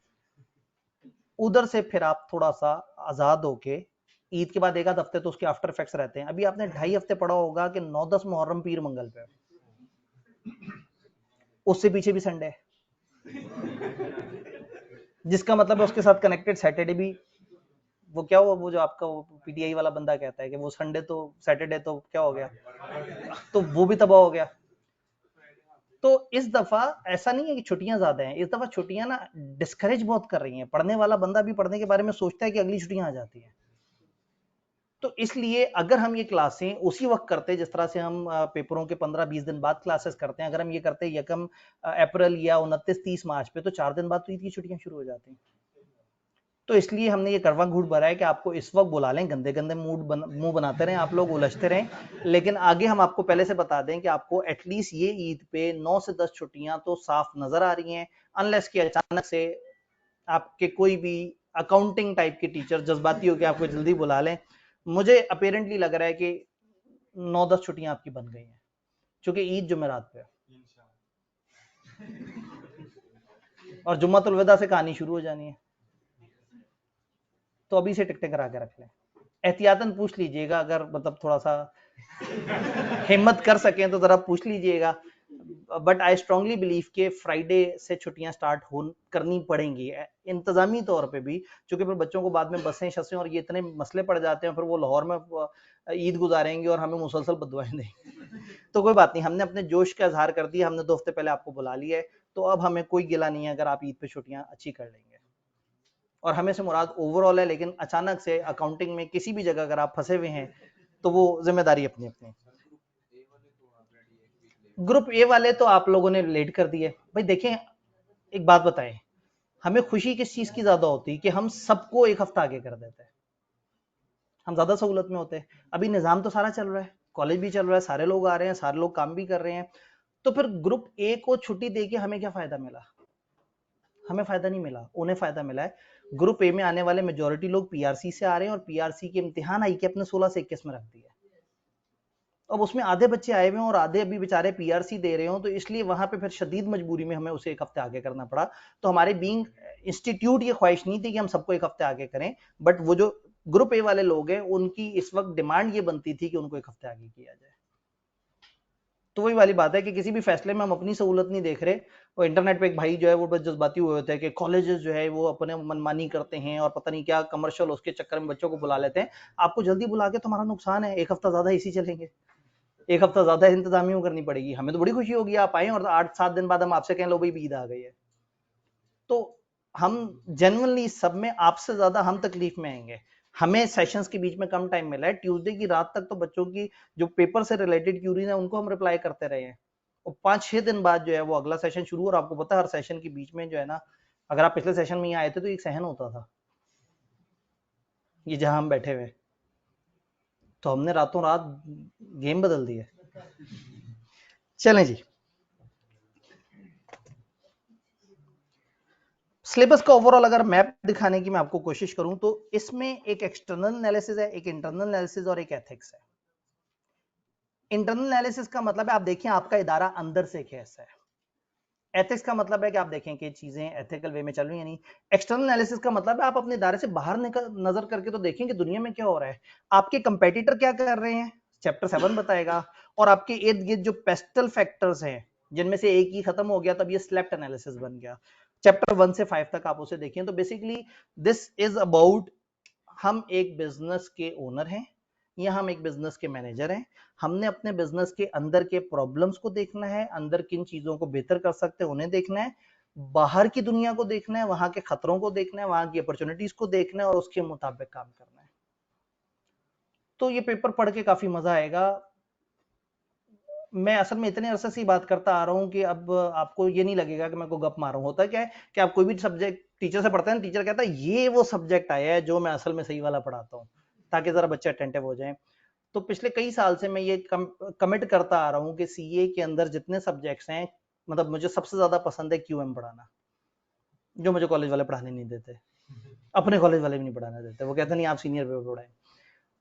उधर से फिर आप थोड़ा सा आजाद होके, ईद के बाद 1 आध हफ्ते तो उसके आफ्टर इफेक्ट्स रहते हैं। अभी आपने 2.5 हफ्ते पढ़ा होगा कि 9-10 मुहर्रम पीर मंगल पे, उससे पीछे भी संडे है, जिसका मतलब है उसके साथ कनेक्टेड सैटरडे भी। वो क्या हुआ, वो जो आपका वो पीटीआई वाला बंदा कहता है कि वो संडे तो सैटरडे तो क्या हो गया, तो वो भी तबाह हो गया। तो इस दफा ऐसा नहीं है कि छुट्टियां ज्यादा हैं, इस दफा छुट्टियां ना डिस्करेज बहुत कर रही हैं। पढ़ने वाला बंदा भी पढ़ने के बारे में सोचता है कि अगली छुट्टियां आ जाती हैं। तो इसलिए अगर हम ये क्लासें उसी वक्त करते जिस तरह से हम पेपरों के 15-20 दिन बाद क्लासेस करते हैं, अगर हम ये करते यकम अप्रैल या 29-30 मार्च पे, तो 4 दिन बाद तो ईद की छुट्टियां शुरू हो जाती हैं। तो इसलिए हमने ये करवा घूट भरा है कि आपको इस वक्त बुला लें, गंदे गंदे मुंह बनाते रहें, आप लोग उलझते रहें, लेकिन आगे हम आपको पहले से बता दें कि आपको एटलीस्ट ये ईद पे 9 से 10 छुट्टियां तो साफ नजर आ रही हैं, अनलेस कि अचानक से आपके कोई भी अकाउंटिंग टाइप के टीचर जज्बाती होकर आपको जल्दी बुला लें। मुझे अपेरेंटली लग रहा है कि 9-10 छुट्टियां आपकी बन गई हैं, क्योंकि ईद जुमेरात पे और जुम्मतुल विदा से कहानी शुरू हो जानी है। तो अभी से टिकटें करा के रख लें, एहतियातन पूछ लीजिएगा, अगर मतलब थोड़ा सा हिम्मत कर सकें तो जरा पूछ लीजिएगा। बट आई स्ट्रांगली बिलीव कि फ्राइडे से छुट्टियां स्टार्ट हो करनी पड़ेंगी इंतजामी तौर पे भी, क्योंकि फिर बच्चों को बाद में बसें शसें और ये इतने मसले पड़ जाते हैं, फिर वो लाहौर में ईद गुजारेंगे और हमें मुसलसल बदुआएं देंगे। तो कोई बात नहीं, हमने अपने जोश का इजहार कर दिया, हमने 2 हफ्ते पहले आपको बुला लिया है, तो अब हमें कोई गिला नहीं है अगर आप ईद पे छुट्टियां अच्छी कर लेंगे। और हमें से मुराद ओवरऑल है, लेकिन अचानक से अकाउंटिंग में किसी भी जगह अगर आप फंसे हुए हैं तो वो जिम्मेदारी अपनी अपनी। ग्रुप ए वाले तो आप लोगों ने लेट कर दिए भाई। देखें, एक बात बताएं, हमें खुशी किस चीज की ज्यादा होती है कि हम सबको एक हफ्ता आगे कर देते हैं, हम ज्यादा सहूलत में होते हैं। अभी निजाम तो सारा चल रहा है, कॉलेज भी चल रहा है, सारे लोग आ रहे हैं, सारे लोग काम भी कर रहे हैं, तो फिर ग्रुप ए को छुट्टी देके हमें क्या फायदा मिला? हमें फायदा नहीं मिला, उन्हें फायदा मिला है। ग्रुप ए में आने वाले मेजोरिटी लोग पीआरसी से आ रहे हैं और पीआरसी के इम्तिहान आई के अपने 16 से 21 में रख दिए। अब उसमें आधे बच्चे आए हुए हैं और आधे अभी बेचारे पीआरसी दे रहे हो, तो इसलिए वहां पे फिर शदीद मजबूरी में हमें उसे 1 हफ्ते आगे करना पड़ा। तो हमारे बीइंग इंस्टीट्यूट ये ख्वाहिश नहीं थी कि हम सबको 1 हफ्ते आगे करें, बट वो जो ग्रुप ए वाले लोग हैं उनकी इस वक्त डिमांड ये बनती थी कि उनको 1 हफ्ते आगे किया जाए। तो वही वाली बात है कि किसी भी फैसले में हम अपनी सहूलत नहीं देख रहे। वो इंटरनेट पे एक भाई जो है वो बस जज्बाती हुए होते हैं कि कॉलेजेस जो है वो अपने मनमानी करते हैं और पता नहीं क्या कमर्शियल उसके चक्कर में बच्चों को बुला लेते हैं। आपको जल्दी बुला के तुम्हारा नुकसान है, 1 हफ्ता ज्यादा इसी चलेंगे, 1 हफ्ता ज्यादा इंतजामियों करनी पड़ेगी। हमें तो बड़ी खुशी होगी आप आए और 8-7 दिन बाद हम आपसे कहें लो भाई ईद आ गई है। तो हम जेन्युइनली सब में आपसे ज्यादा हम तकलीफ में आएंगे। हमें सेशंस के बीच में कम टाइम मिला है, ट्यूसडे की रात तक तो बच्चों की जो पेपर से रिलेटेड क्यूरीज है उनको हम रिप्लाई करते रहे हैं, और 5-6 दिन बाद जो है वो अगला सेशन शुरू। और आपको पता है हर सेशन के बीच में जो है ना, अगर आप पिछले सेशन में यहाँ आए थे तो एक सहन होता था, ये जहां हम बैठे हुए, तो हमने रातों रात गेम बदल दी है। चलें जी, सिलेबस का ओवरऑल अगर मैप दिखाने की मैं आपको कोशिश करूं तो इसमें एक एक्सटर्नल एनालिसिस है, एक इंटरनल एनालिसिस और एक एथिक्स है। इंटरनल एनालिसिस का मतलब है आप देखें आपका इदारा अंदर से कैसा है। एथिक्स का मतलब है कि आप देखें कि चीजें एथिकल वे में चल रही है नहीं। एक्सटर्नल एनालिसिस का मतलब है आप अपने इदारे से बाहर नजर करके तो देखें कि दुनिया में क्या हो रहा है, आपके कंपेटिटर क्या कर रहे हैं, चैप्टर 7 बताएगा। और आपके इर्द गिर्द जो पेस्टल फैक्टर्स हैं जिनमें से एक ही खत्म हो गया तब ये स्लेप्ट एनालिसिस बन गया। चैप्टर 1 से 5 तक आप उसे देखें। तो बेसिकली दिस इज अबाउट हम एक बिजनेस के ओनर हैं या हम एक बिजनेस के मैनेजर हैं। हमने अपने बिजनेस के अंदर के प्रॉब्लम्स को देखना है, अंदर किन चीजों को बेहतर कर सकते हैं उन्हें देखना है, बाहर की दुनिया को देखना है, वहां के खतरों को देखना है, वहां की अपॉर्चुनिटीज को देखना है और उसके मुताबिक काम करना है। तो ये पेपर पढ़ के काफी मजा आएगा। मैं असल में इतने अरसे से बात करता आ रहा हूँ कि अब आपको ये नहीं लगेगा कि मैं को गप मार रहा हूँ। होता क्या है कि आप कोई भी सब्जेक्ट टीचर से पढ़ते हैं, टीचर कहता है ये वो सब्जेक्ट आया है जो मैं असल में सही वाला पढ़ाता हूँ, ताकि जरा बच्चे अटेंटिव हो जाएं। तो पिछले कई साल से मैं ये कमिट करता आ रहा हूँ कि सीए के अंदर जितने सब्जेक्ट्स हैं, मतलब मुझे सबसे ज्यादा पसंद है क्यूएम पढ़ाना, जो मुझे कॉलेज वाले पढ़ाने नहीं देते, अपने कॉलेज वाले भी नहीं पढ़ाने देते, वो कहते नहीं आप सीनियर पेपर पढ़ाएं।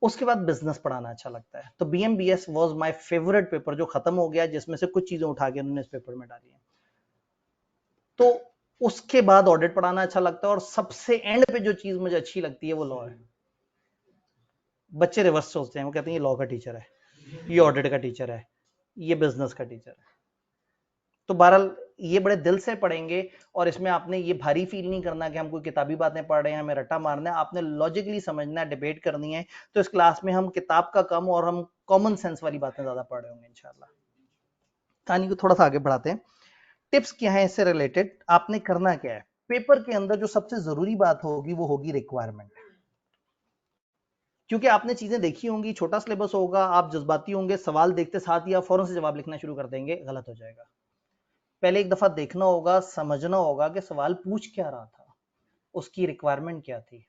उसके बाद बिजनेस पढ़ाना अच्छा लगता है। तो बीएमबीएस वाज माय फेवरेट पेपर जो खत्म हो गया, जिसमें से कुछ चीजें उठा के उन्होंने इस पेपर में डाली है। तो उसके बाद ऑडिट पढ़ाना अच्छा लगता है और सबसे एंड पे जो चीज मुझे अच्छी लगती है वो लॉ है। बच्चे रिवर्स सोचते हैं, वो कहते हैं ये लॉ का टीचर है, ये ऑडिट का टीचर है, ये बिजनेस का टीचर है। तो बहरहाल ये बड़े दिल से पढ़ेंगे और इसमें आपने ये भारी फील नहीं करना कि हम कोई किताबी बातें पढ़ रहे हैं, हमें रट्टा मारना है। आपने लॉजिकली समझना है, डिबेट करनी है। तो इस क्लास में हम किताब का कम और हम कॉमन सेंस वाली बातें ज्यादा पढ़ रहे होंगे इंशाल्लाह। कहानी को थोड़ा सा आगे बढ़ाते हैं। टिप्स क्या है इससे रिलेटेड, आपने करना क्या है। पेपर के अंदर जो सबसे जरूरी बात होगी वो होगी रिक्वायरमेंट, क्योंकि आपने चीजें देखी होंगी, छोटा सिलेबस होगा, आप जज्बाती होंगे, सवाल देखते साथ ही आप फौरन से जवाब लिखना शुरू कर देंगे, गलत हो जाएगा। पहले एक दफा देखना होगा, समझना होगा कि सवाल पूछ क्या रहा था, उसकी रिक्वायरमेंट क्या थी।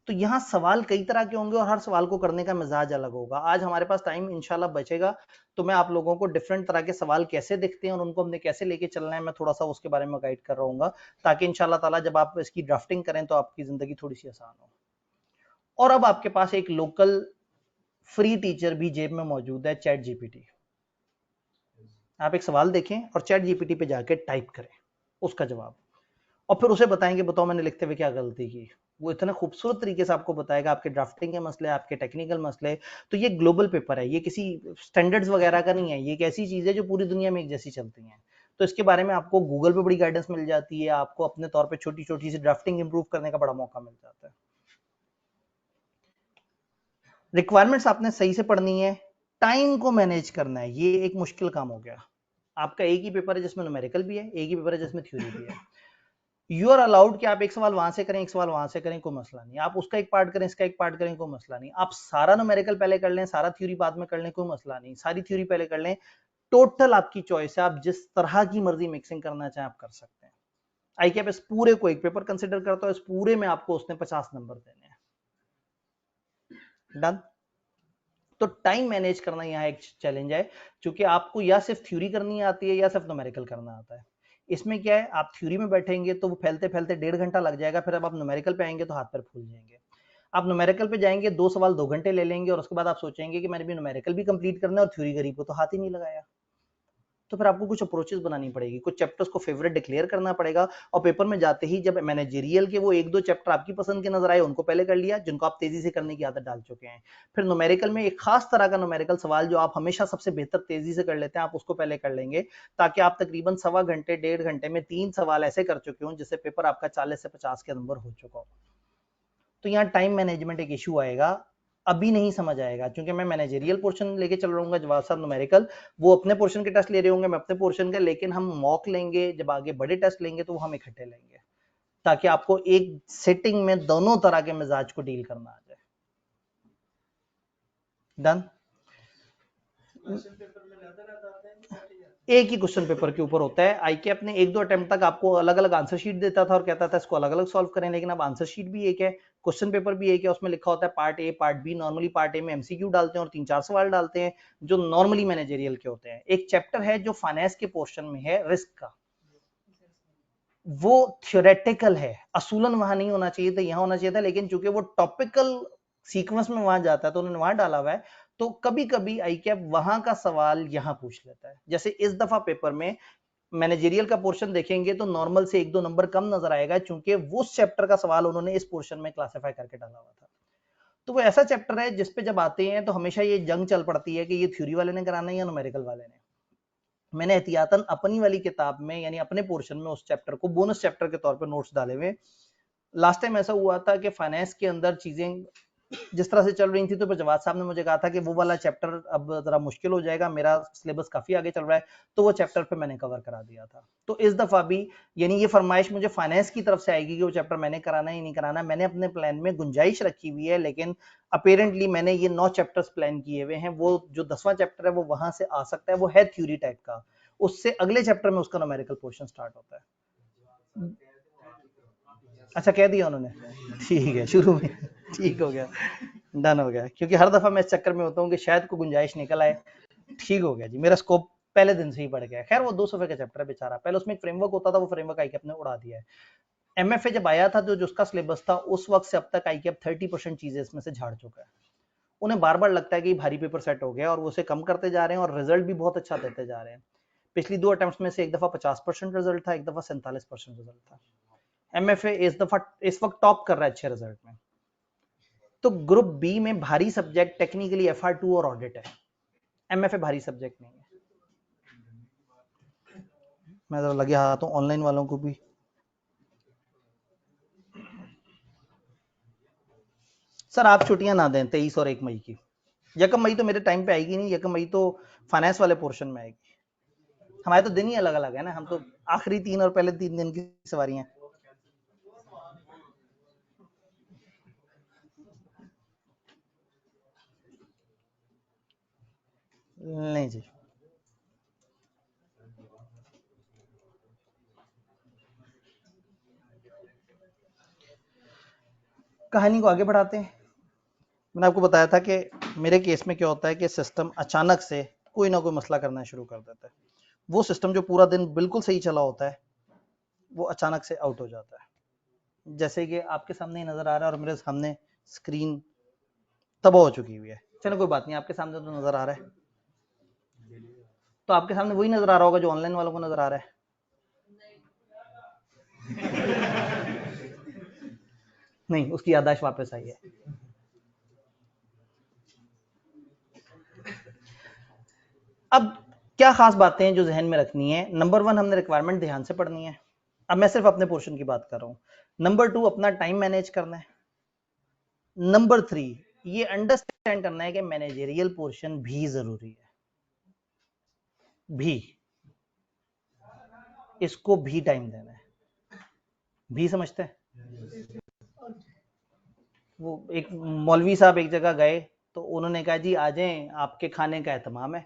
तो यहाँ सवाल कई तरह के होंगे और हर सवाल को करने का मिजाज अलग होगा। आज हमारे पास टाइम इंशाल्लाह बचेगा तो मैं आप लोगों को डिफरेंट तरह के सवाल कैसे दिखते हैं और उनको हमने कैसे लेके चलना है, मैं थोड़ा सा उसके बारे में गाइड कर रहूंगा, ताकि इंशाल्लाह ताला जब आप इसकी ड्राफ्टिंग करें तो आपकी जिंदगी थोड़ी सी आसान हो। और अब आपके पास एक लोकल फ्री टीचर भी जेब में मौजूद है, चैट जीपीटी। आप एक सवाल देखें और चैट जीपीटी पे जाके टाइप करें उसका जवाब, और फिर उसे बताएंगे बताओ मैंने लिखते हुए क्या गलती की। वो इतना खूबसूरत तरीके से आपको बताएगा आपके ड्राफ्टिंग के मसले, आपके टेक्निकल मसले। तो ये ग्लोबल पेपर है, ये किसी स्टैंडर्ड्स वगैरह का नहीं है, ये एक ऐसी चीज है जो पूरी दुनिया में एक जैसी चलती है। तो इसके बारे में आपको गूगल पे बड़ी गाइडेंस मिल जाती है, आपको अपने तौर पे छोटी छोटी सी ड्राफ्टिंग इंप्रूव करने का बड़ा मौका मिल जाता है। रिक्वायरमेंट्स आपने सही से पढ़नी है, टाइम को मैनेज करना है, ये एक मुश्किल काम हो गया। आपका एक ही पेपर है जिसमें न्यूमेरिकल भी है, एक ही पेपर है जिसमें थ्योरी भी है। यू आर अलाउड कि आप एक सवाल वहां से करें, एक सवाल वहां से करें, कोई मसला नहीं। आप उसका एक पार्ट करें, इसका एक पार्ट करें, कोई मसला नहीं। आप सारा न्यूमेरिकल पहले कर लें, सारा थ्योरी बाद में कर लें, कोई मसला नहीं। सारी थ्योरी पहले कर लें, टोटल आपकी चॉइस है, आप जिस तरह की मर्जी मिक्सिंग करना चाहें आप कर सकते हैं। आईक्यूएप इस पूरे को एक पेपर कंसिडर करता है, इस पूरे में आपको उसने 50 नंबर देने हैं। डन। तो टाइम मैनेज करना यहाँ एक चैलेंज है, क्योंकि आपको या सिर्फ थ्योरी करनी आती है या सिर्फ न्यूमेरिकल करना आता है। इसमें क्या है, आप थ्योरी में बैठेंगे तो वो फैलते फैलते 1.5 घंटा लग जाएगा, फिर अब आप न्यूमेरिकल पे आएंगे तो हाथ पैर फूल जाएंगे। आप न्यूमेरिकल पे जाएंगे, 2 सवाल 2 घंटे ले लेंगे और उसके बाद आप सोचेंगे कि मैंने भी न्यूमेरिकल भी कंप्लीट करना है और थ्योरी गरीब को तो हाथ ही नहीं लगाया। तो फिर आपको कुछ अप्रोचेस बनानी पड़ेगी, कुछ चैप्टर्स को फेवरेट डिक्लेयर करना पड़ेगा, और पेपर में जाते ही जब मैनेजरियल के वो 1-2 चैप्टर आपकी पसंद के नजर आए उनको पहले कर लिया, जिनको आप तेजी से करने की आदत डाल चुके हैं। फिर न्यूमेरिकल में एक खास तरह का न्यूमेरिकल सवाल जो आप हमेशा सबसे बेहतर तेजी से कर लेते हैं, आप उसको पहले कर लेंगे, ताकि आप तकरीबन सवा घंटे 1.5 घंटे में 3 सवाल ऐसे कर चुके हों जिससे पेपर आपका 40 से 50 के नंबर हो चुका हो। तो यहाँ टाइम मैनेजमेंट एक इशू आएगा, अभी नहीं समझ आएगा, क्योंकि मैं मैनेजरियल पोर्शन लेके चल रहा हूँ, जवाब साहब न्यूमेरिकल, वो अपने पोर्शन के टेस्ट ले रहे होंगे, मैं अपने पोर्शन का, लेकिन हम मॉक लेंगे, जब आगे बड़े टेस्ट लेंगे तो वो हम इकट्ठे लेंगे, ताकि आपको एक सेटिंग में दोनों तरह के मिजाज को डील करना आ जाए। डन। एक ही क्वेश्चन पेपर के ऊपर होता है। आईके अपने 1-2 अटेम्प्ट तक आपको अलग अलग आंसर शीट देता था और कहता था इसको अलग अलग सॉल्व करें, लेकिन अब आंसर शीट भी एक है, क्वेश्चन पेपर भी एक है, उसमें लिखा होता है part A part B. Normally part A में एमसीक्यू डालते हैं और 3-4 सवाल डालते हैं जो नॉर्मली मैनेजरियल के होते हैं। एक चैप्टर है जो फाइनेंस के पोर्शन में है, रिस्क का, वो थियोरेटिकल है, असूलन वहां नहीं होना चाहिए था, यहां होना चाहिए था, लेकिन चूंकि वो टॉपिकल सीक्वेंस में वहां जाता है तो उन्होंने वहां डाला हुआ है। तो कभी कभी आईकैप वहां का सवाल यहां पूछ लेता है। जैसे इस दफा पेपर में मैनेजरियल का पोर्शन देखेंगे तो नॉर्मल से 1-2 नंबर कम नजर आएगा, चूंकि वो चैप्टर का सवाल उन्होंने इस पोर्शन में क्लासिफाई करके डाला हुआ था। तो वो ऐसा चैप्टर है जिसपे जब आते हैं तो हमेशा ये जंग चल पड़ती है कि ये थ्योरी वाले ने कराना है या न्यूमेरिकल वाले ने। मैंने एहतियातन अपनी वाली किताब में, यानी अपने पोर्शन में, उस चैप्टर को बोनस चैप्टर के तौर पे नोट्स डाले हुए। लास्ट टाइम ऐसा हुआ था कि फाइनेंस के अंदर चीजें जिस तरह से चल रही थी, तो जवाद साहब ने मुझे कहा था कि वो वाला चैप्टर अब जरा मुश्किल हो जाएगा, मेरा सिलेबस काफी आगे चल रहा है, तो वो चैप्टर पे मैंने कवर करा दिया था। तो इस दफा भी यानी ये फरमाइश मुझे फाइनेंस की तरफ से आएगी कि वो चैप्टर मैंने कराना ही नहीं कराना। मैंने अपने प्लान में गुंजाइश रखी हुई है, लेकिन अपेरेंटली मैंने ये 9 चैप्टर्स प्लान किए हुए हैं। वो जो 10वां चैप्टर है वो वहां से आ सकता है, वो है थ्योरी टाइप का, उससे अगले चैप्टर में उसका न्यूमेरिकल पोर्शन स्टार्ट होता है। अच्छा कह दिया उन्होंने, ठीक है, शुरू में ठीक हो गया, डन हो गया, क्योंकि हर दफा मैं इस चक्कर में होता हूँ कि शायद को गुंजाइश निकल आए। ठीक हो गया जी, मेरा स्कोप पहले दिन से ही बढ़ गया। खैर वो 2 सफे का चैप्टर है बेचारा, पहले उसमें एक फ्रेमवर्क होता था, वो फ्रेमवर्क आईके अपने उड़ा दिया है। एमएफए जब आया था तो जो उसका सिलेबस था उस वक्त से अब तक आईके 30% चीजें इसमें से झाड़ चुका है। उन्हें बार बार लगता है कि भारी पेपर सेट हो गया और वो उसे कम करते जा रहे हैं और रिजल्ट भी बहुत अच्छा देते जा रहे हैं। पिछली 2 अटेम्प्ट्स में से एक दफा 50% रिजल्ट था, एक दफा 47% रिजल्ट था। एमएफए इस वक्त टॉप कर रहा है अच्छे रिजल्ट में। तो ग्रुप बी में भारी सब्जेक्ट टेक्निकली FR2 और ऑडिट है, एमएफए भारी सब्जेक्ट नहीं है। मैं तो लगे हाथ हूं ऑनलाइन वालों को भी। सर आप छुट्टियां ना दें 23 और 1 मई की। 1 मई तो मेरे टाइम पे आएगी नहीं, 1 मई तो फाइनेंस वाले पोर्शन में आएगी। हमारे तो दिन ही अलग अलग है ना, हम तो आखिरी 3 और पहले 3 दिन की सवारी हैं। नहीं जी, कहानी को आगे बढ़ाते हैं। मैंने आपको बताया था कि मेरे केस में क्या होता है कि सिस्टम अचानक से कोई ना कोई मसला करना शुरू कर देता है। वो सिस्टम जो पूरा दिन बिल्कुल सही चला होता है वो अचानक से आउट हो जाता है। जैसे कि आपके सामने ही नजर आ रहा है और मेरे सामने स्क्रीन तबाह हो चुकी हुई है। चलो कोई बात नहीं, आपके सामने तो नजर आ रहा है, तो आपके सामने वही नजर आ रहा होगा जो ऑनलाइन वालों को नजर आ रहा है। नहीं, उसकी याददाश्त वापस आई है। अब क्या खास बातें हैं जो जहन में रखनी है? नंबर 1, हमने रिक्वायरमेंट ध्यान से पढ़नी है। अब मैं सिर्फ अपने पोर्शन की बात कर रहा हूं। नंबर 2, अपना टाइम मैनेज करना है। नंबर 3, ये अंडरस्टैंड करना है कि मैनेजरियल पोर्शन भी जरूरी है, भी, इसको भी टाइम देना है। भी समझते हैं? वो एक मौलवी साहब एक जगह गए तो उन्होंने कहा जी आ जाएं, आपके खाने का एहतमाम है।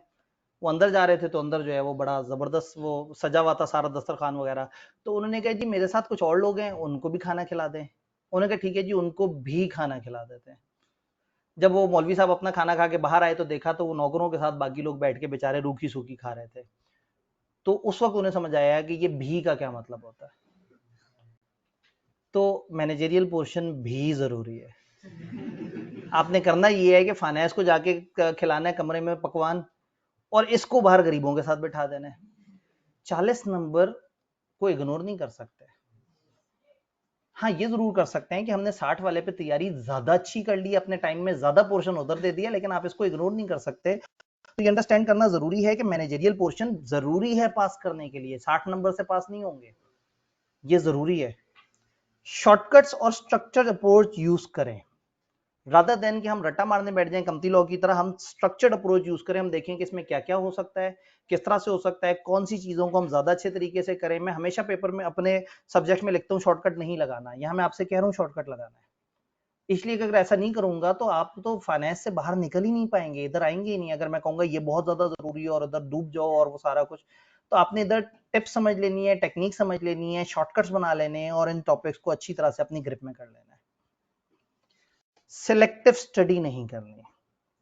वो अंदर जा रहे थे तो अंदर जो है वो बड़ा जबरदस्त वो सजा हुआ था सारा दस्तरखान वगैरह। तो उन्होंने कहा जी मेरे साथ कुछ और लोग हैं, उनको भी खाना खिला दें। उन्होंने कहा ठीक है जी, उनको भी खाना खिला देते हैं। जब वो मौलवी साहब अपना खाना खा के बाहर आए तो देखा तो वो नौकरों के साथ बाकी लोग बैठ के बेचारे रूखी सूखी खा रहे थे। तो उस वक्त उन्हें समझ आया कि ये भी का क्या मतलब होता है। तो मैनेजरियल पोर्शन भी जरूरी है। आपने करना ये है कि फाइनेंस को जाके खिलाना है कमरे में पकवान, और इसको बाहर गरीबों के साथ बिठा देना है। 40 नंबर को इग्नोर नहीं कर सकते। हाँ, ये जरूर कर सकते हैं कि हमने 60 वाले पे तैयारी ज्यादा अच्छी कर ली, अपने टाइम में ज्यादा पोर्शन उधर दे दिया, लेकिन आप इसको इग्नोर नहीं कर सकते। तो ये अंडरस्टैंड करना जरूरी है कि मैनेजरियल पोर्शन जरूरी है पास करने के लिए। 60 नंबर से पास नहीं होंगे, ये जरूरी है। शॉर्टकट्स और स्ट्रक्चर्ड अप्रोच यूज करें, रादर देन कि हम रट्टा मारने बैठ जाएं कमती लॉ की तरह। हम स्ट्रक्चर्ड अप्रोच यूज करें, हम देखें कि इसमें क्या क्या हो सकता है, किस तरह से हो सकता है, कौन सी चीजों को हम ज्यादा अच्छे तरीके से करें। मैं हमेशा पेपर में अपने सब्जेक्ट में लिखता हूँ शॉर्टकट नहीं लगाना, यहाँ मैं आपसे कह रहा हूँ शॉर्टकट लगाना है। इसलिए कि अगर ऐसा नहीं करूंगा तो आप तो फाइनेंस से बाहर निकल ही नहीं पाएंगे, इधर आएंगे ही नहीं। अगर मैं कहूंगा ये बहुत ज्यादा जरूरी है और इधर डूब जाओ और वो सारा कुछ, तो आपने इधर टिप्स समझ लेनी है, टेक्निक समझ लेनी है, शॉर्टकट्स बना लेने हैं और इन टॉपिक्स को अच्छी तरह से अपनी ग्रिप में कर लेना है। सिलेक्टिव स्टडी नहीं करनी,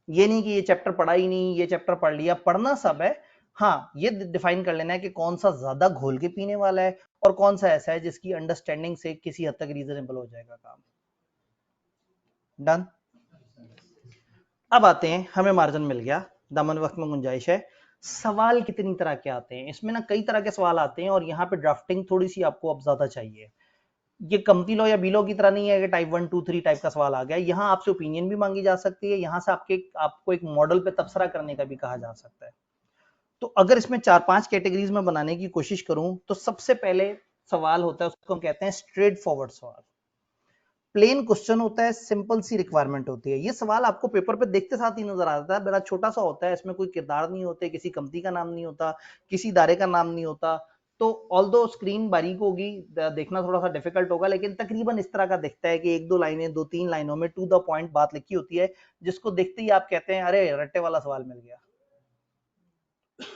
ये नहीं कि ये चैप्टर पढ़ा ही नहीं, ये चैप्टर पढ़ लिया, पढ़ना सब है। हाँ, ये डिफाइन कर लेना है कि कौन सा ज्यादा घोल के पीने वाला है और कौन सा ऐसा है जिसकी अंडरस्टैंडिंग से किसी हद तक रीजनेबल हो जाएगा काम। डन। अब आते हैं, हमें मार्जिन मिल गया, दामन वक्त में गुंजाइश है। सवाल कितनी तरह के आते हैं इसमें ना, कई तरह के सवाल आते हैं और यहाँ पे ड्राफ्टिंग थोड़ी सी आपको अब ज्यादा चाहिए। ये कमती लो या बीलो की तरह नहीं है कि टाइप 1 2 3 टाइप का सवाल आ गया। यहाँ आपसे ओपिनियन भी मांगी जा सकती है, यहाँ से आपको एक मॉडल पे तबसरा करने का भी कहा जा सकता है। तो अगर इसमें 4-5 कैटेगरीज में बनाने की कोशिश करूं तो सबसे पहले सवाल होता है, उसको हम कहते हैं स्ट्रेट फॉरवर्ड सवाल। प्लेन क्वेश्चन होता है, सिंपल सी रिक्वायरमेंट होती है। ये सवाल आपको पेपर पे देखते साथ ही नजर आता है, बड़ा छोटा सा होता है, इसमें कोई किरदार नहीं होते, किसी कंपनी का नाम नहीं होता, किसी इदारे का नाम नहीं होता। तो ऑल्दो स्क्रीन बारीक होगी, देखना थोड़ा सा डिफिकल्ट होगा, लेकिन तकरीबन इस तरह का दिखता है कि एक दो लाइनें, 2-3 लाइनों में टू द पॉइंट बात लिखी होती है, जिसको देखते ही आप कहते हैं अरे रट्टे वाला सवाल मिल गया।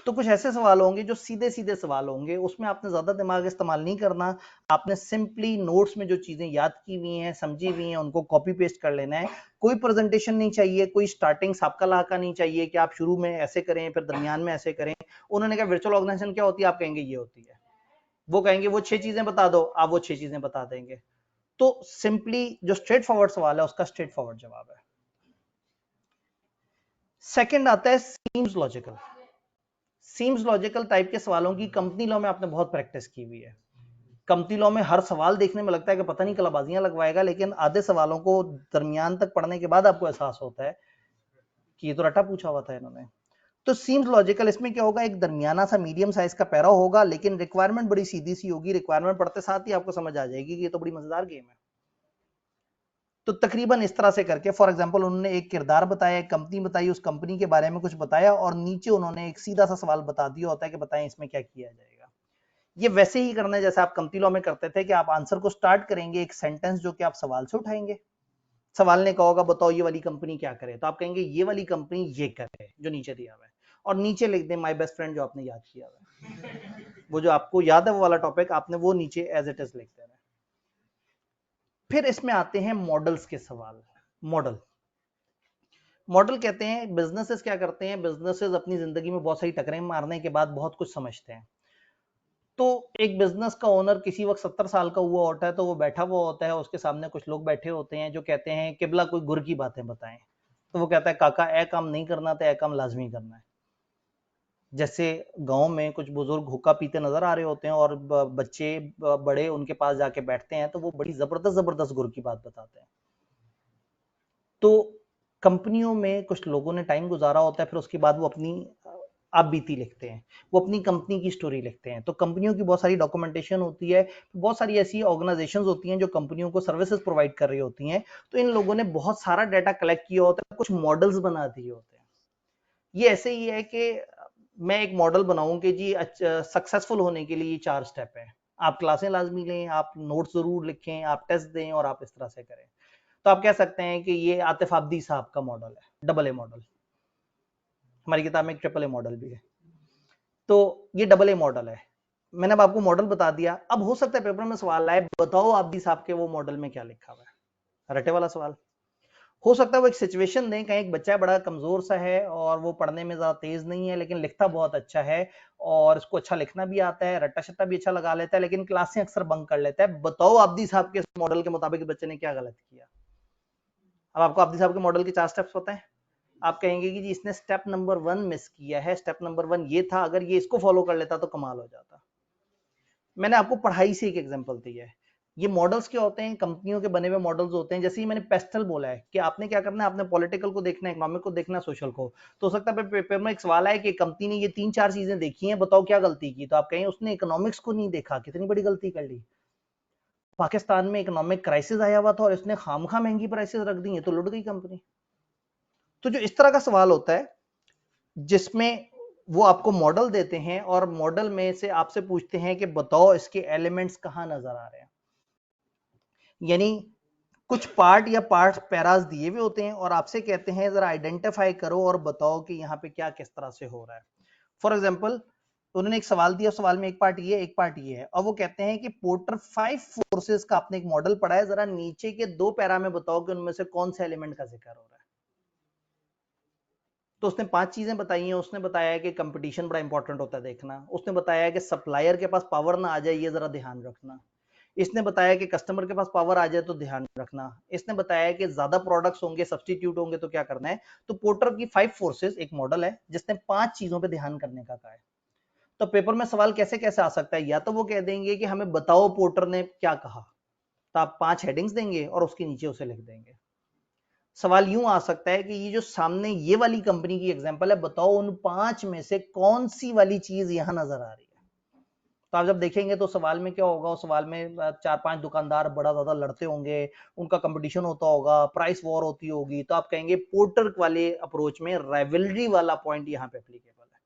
तो कुछ ऐसे सवाल होंगे जो सीधे सीधे सवाल होंगे, उसमें आपने ज्यादा दिमाग इस्तेमाल नहीं करना। आपने सिंपली नोट्स में जो चीजें याद की हुई हैं, समझी हुई हैं, उनको कॉपी पेस्ट कर लेना है। कोई प्रेजेंटेशन नहीं चाहिए, कोई स्टार्टिंग साबका लाका नहीं चाहिए कि आप शुरू में ऐसे करें फिर दरमियान में ऐसे करें। उन्होंने कहा वर्चुअल ऑर्गेनाइजेशन क्या होती है, आप कहेंगे ये होती है। वो कहेंगे वो 6 चीजें बता दो, आप वो 6 चीजें बता देंगे। तो सिंपली जो स्ट्रेट फॉरवर्ड सवाल है उसका स्ट्रेट फॉरवर्ड जवाब है। सेकंड आता है seems logical. Seems logical type के सवालों की कंपनी लॉ में आपने बहुत प्रैक्टिस की हुई है। कंपनी लॉ में हर सवाल देखने में लगता है कि पता नहीं कलाबाजियां लगवाएगा, लेकिन आधे सवालों को दरमियान तक पढ़ने के बाद आपको एहसास होता है कि ये तो रटा पूछा हुआ था इन्होंने। तो सीम्स लॉजिकल, इसमें क्या होगा, एक दरमियाना सा मीडियम साइज का पैरा होगा, लेकिन रिक्वायरमेंट बड़ी सीधी सी होगी। रिक्वायरमेंट पढ़ते साथ ही आपको समझ आ जाएगी कि ये तो बड़ी मजेदार गेम है। तो तकरीबन इस तरह से करके, फॉर एग्जांपल उन्होंने एक किरदार बताया, एक कंपनी बताई, उस कंपनी के बारे में कुछ बताया और नीचे उन्होंने एक सीधा सा सवाल बता दिया होता है कि बताएं इसमें क्या किया जाएगा। ये वैसे ही करना है जैसे आप कंपनी लॉ में करते थे कि आप आंसर को स्टार्ट करेंगे एक सेंटेंस जो कि आप सवाल से उठाएंगे। सवाल ने कहा होगा बताओ ये वाली कंपनी क्या करे, तो आप कहेंगे ये वाली कंपनी ये करे जो नीचे दिया हुआ है, और नीचे लिख दें माय बेस्ट फ्रेंड जो आपने याद किया हुआ है। वो जो आपको याद है वो वाला टॉपिक आपने वो नीचे एज इट इज लिख देना है। फिर इसमें आते हैं मॉडल्स के सवाल। मॉडल मॉडल कहते हैं, बिजनेसेस क्या करते हैं, बिजनेसेस अपनी जिंदगी में बहुत सारी टकरें मारने के बाद बहुत कुछ समझते हैं। तो एक बिजनेस का ओनर किसी वक्त 70 साल का हुआ होता है, तो वो बैठा हुआ होता है, उसके सामने कुछ लोग बैठे होते हैं जो कहते हैं किबला कोई गुर की बातें बताएं। तो वो कहता है काका ए काम नहीं करना था, ए काम लाजमी करना है। जैसे गांव में कुछ बुजुर्ग हुक्का पीते नजर आ रहे होते हैं और बच्चे बड़े उनके पास जाके बैठते हैं, तो वो बड़ी जबरदस्त जबरदस्त गुर की बात बताते हैं। तो कंपनियों में कुछ लोगों ने टाइम गुजारा होता है, फिर उसके बाद वो अपनी आप बीती लिखते हैं, वो अपनी कंपनी की स्टोरी लिखते हैं। तो कंपनियों की बहुत सारी डॉक्यूमेंटेशन होती है, बहुत सारी ऐसी ऑर्गेनाइजेशंस होती हैं जो कंपनियों को सर्विसेज प्रोवाइड कर रही होती हैं। तो इन लोगों ने बहुत सारा डाटा कलेक्ट किया होता है, कुछ मॉडल्स बना दिए होते हैं। ये ऐसे ही है कि मैं एक मॉडल बनाऊं कि जी सक्सेसफुल होने के लिए ये 4 स्टेप है। आप क्लासें लाजमी लें, आप नोट्स जरूर लिखें, आप टेस्ट दें और आप इस तरह से करें। तो आप कह सकते हैं कि ये आतिफ आब्दी साहब का मॉडल है, डबल ए मॉडल। हमारी किताब में एक ट्रिपल ए मॉडल भी है। तो ये डबल ए मॉडल है। मैंने अब आपको मॉडल बता दिया। अब हो सकता है पेपर में सवाल आए, बताओ आब्दी साहब के वो मॉडल में क्या लिखा हुआ है, रटे वाला सवाल। हो सकता है वो एक सिचुएशन दें, कहीं एक बच्चा बड़ा कमजोर सा है और वो पढ़ने में ज्यादा तेज नहीं है लेकिन लिखता बहुत अच्छा है और उसको अच्छा लिखना भी आता है, रट्टा शट्टा भी अच्छा लगा लेता है, लेकिन क्लास से अक्सर बंक कर लेता है। बताओ आब्दी साहब के मॉडल के मुताबिक बच्चे ने क्या गलत किया। अब आपको आब्दी साहब के मॉडल के 4 स्टेप्स पता है। आप कहेंगे कि जी इसने स्टेप नंबर 1 मिस किया है, स्टेप नंबर 1 ये था, अगर ये इसको फॉलो कर लेता तो कमाल हो जाता। मैंने आपको पढ़ाई से एक एग्जांपल दी है। ये मॉडल्स क्या होते हैं, कंपनियों के बने हुए मॉडल्स होते हैं। जैसे ही मैंने पेस्टल बोला है कि आपने क्या करना है, आपने पॉलिटिकल को देखना है, इकोनॉमिक को देखना है, सोशल को। तो हो सकता है पेपर में एक सवाल है कि कंपनी ने ये 3-4 चीजें देखी हैं, बताओ क्या गलती की। तो आप कहें उसने इकोनॉमिक्स को नहीं देखा, कितनी बड़ी गलती कर ली। पाकिस्तान में इकोनॉमिक क्राइसिस आया हुआ था और इसने खामखा महंगी प्राइसेस रख दी है, तो लुट गई कंपनी। तो जो इस तरह का सवाल होता है जिसमें वो आपको मॉडल देते हैं और मॉडल में से आपसे पूछते हैं कि बताओ इसके एलिमेंट्स कहां नजर आ रहे हैं। यानी कुछ पार्ट या पार्ट पैराज दिए हुए होते हैं और आपसे कहते हैं जरा आइडेंटिफाई करो और बताओ कि यहाँ पे क्या किस तरह से हो रहा है। फॉर एग्जाम्पल उन्होंने एक सवाल दिया, सवाल में एक पार्ट ये एक पार्ट ये है, और वो कहते हैं कि पोर्टर 5 फोर्सेस का आपने एक मॉडल पढ़ा है, जरा नीचे के 2 पैरा में बताओ कि उनमें से कौन से एलिमेंट का जिक्र हो रहा है। तो उसने 5 चीजें बताई हैं। उसने बताया है कि कंपटीशन बड़ा इंपॉर्टेंट होता है देखना, उसने बताया है कि सप्लायर के पास पावर ना आ जाए ये जरा ध्यान रखना, इसने बताया कि कस्टमर के पास पावर आ जाए तो ध्यान रखना, इसने बताया कि ज्यादा प्रोडक्ट्स होंगे, सब्स्टिट्यूट होंगे तो क्या करना है। तो पोर्टर की 5 फोर्सेस एक मॉडल है जिसने 5 चीजों पे ध्यान करने का कहा है। तो पेपर में सवाल कैसे कैसे आ सकता है, या तो वो कह देंगे कि हमें बताओ पोर्टर ने क्या कहा, तो आप 5 हेडिंग्स देंगे और उसके नीचे उसे लिख देंगे। सवाल यूं आ सकता है कि ये जो सामने ये वाली कंपनी की एग्जांपल है, बताओ उन 5 में से कौन सी वाली चीज यहां नजर आ रही है। तो आप जब देखेंगे तो सवाल में क्या होगा, उस सवाल में 4-5 दुकानदार बड़ा ज्यादा लड़ते होंगे, उनका कंपटीशन होता होगा, प्राइस वॉर होती होगी। तो आप कहेंगे पोर्टर वाले अप्रोच में राइवलरी वाला पॉइंट यहाँ पे एप्लीकेबल है।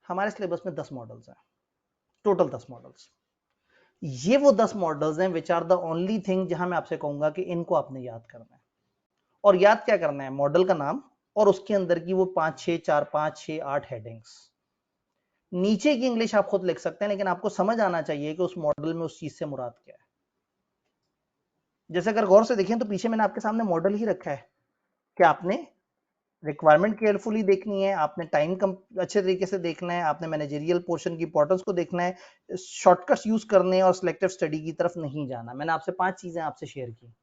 हमारे सिलेबस में 10 मॉडल्स हैं, टोटल 10 मॉडल्स। ये वो 10 मॉडल्स हैं which are the only thing जहां मैं आपसे कहूंगा कि इनको आपने याद करना है। और याद क्या करना है, मॉडल का नाम और उसके अंदर की वो 5-6 हेडिंग्स। नीचे की इंग्लिश आप खुद लिख सकते हैं, लेकिन आपको समझ आना चाहिए कि उस मॉडल में उस चीज से मुराद क्या है। जैसे अगर गौर से देखें तो पीछे मैंने आपके सामने मॉडल ही रखा है कि आपने रिक्वायरमेंट केयरफुली देखनी है, आपने टाइम कम अच्छे तरीके से देखना है, आपने मैनेजरियल पोर्शन की इंपॉर्टेंस को देखना है, शॉर्टकट्स यूज करने और सिलेक्टिव स्टडी की तरफ नहीं जाना। मैंने आपसे 5 चीजें आपसे शेयर की।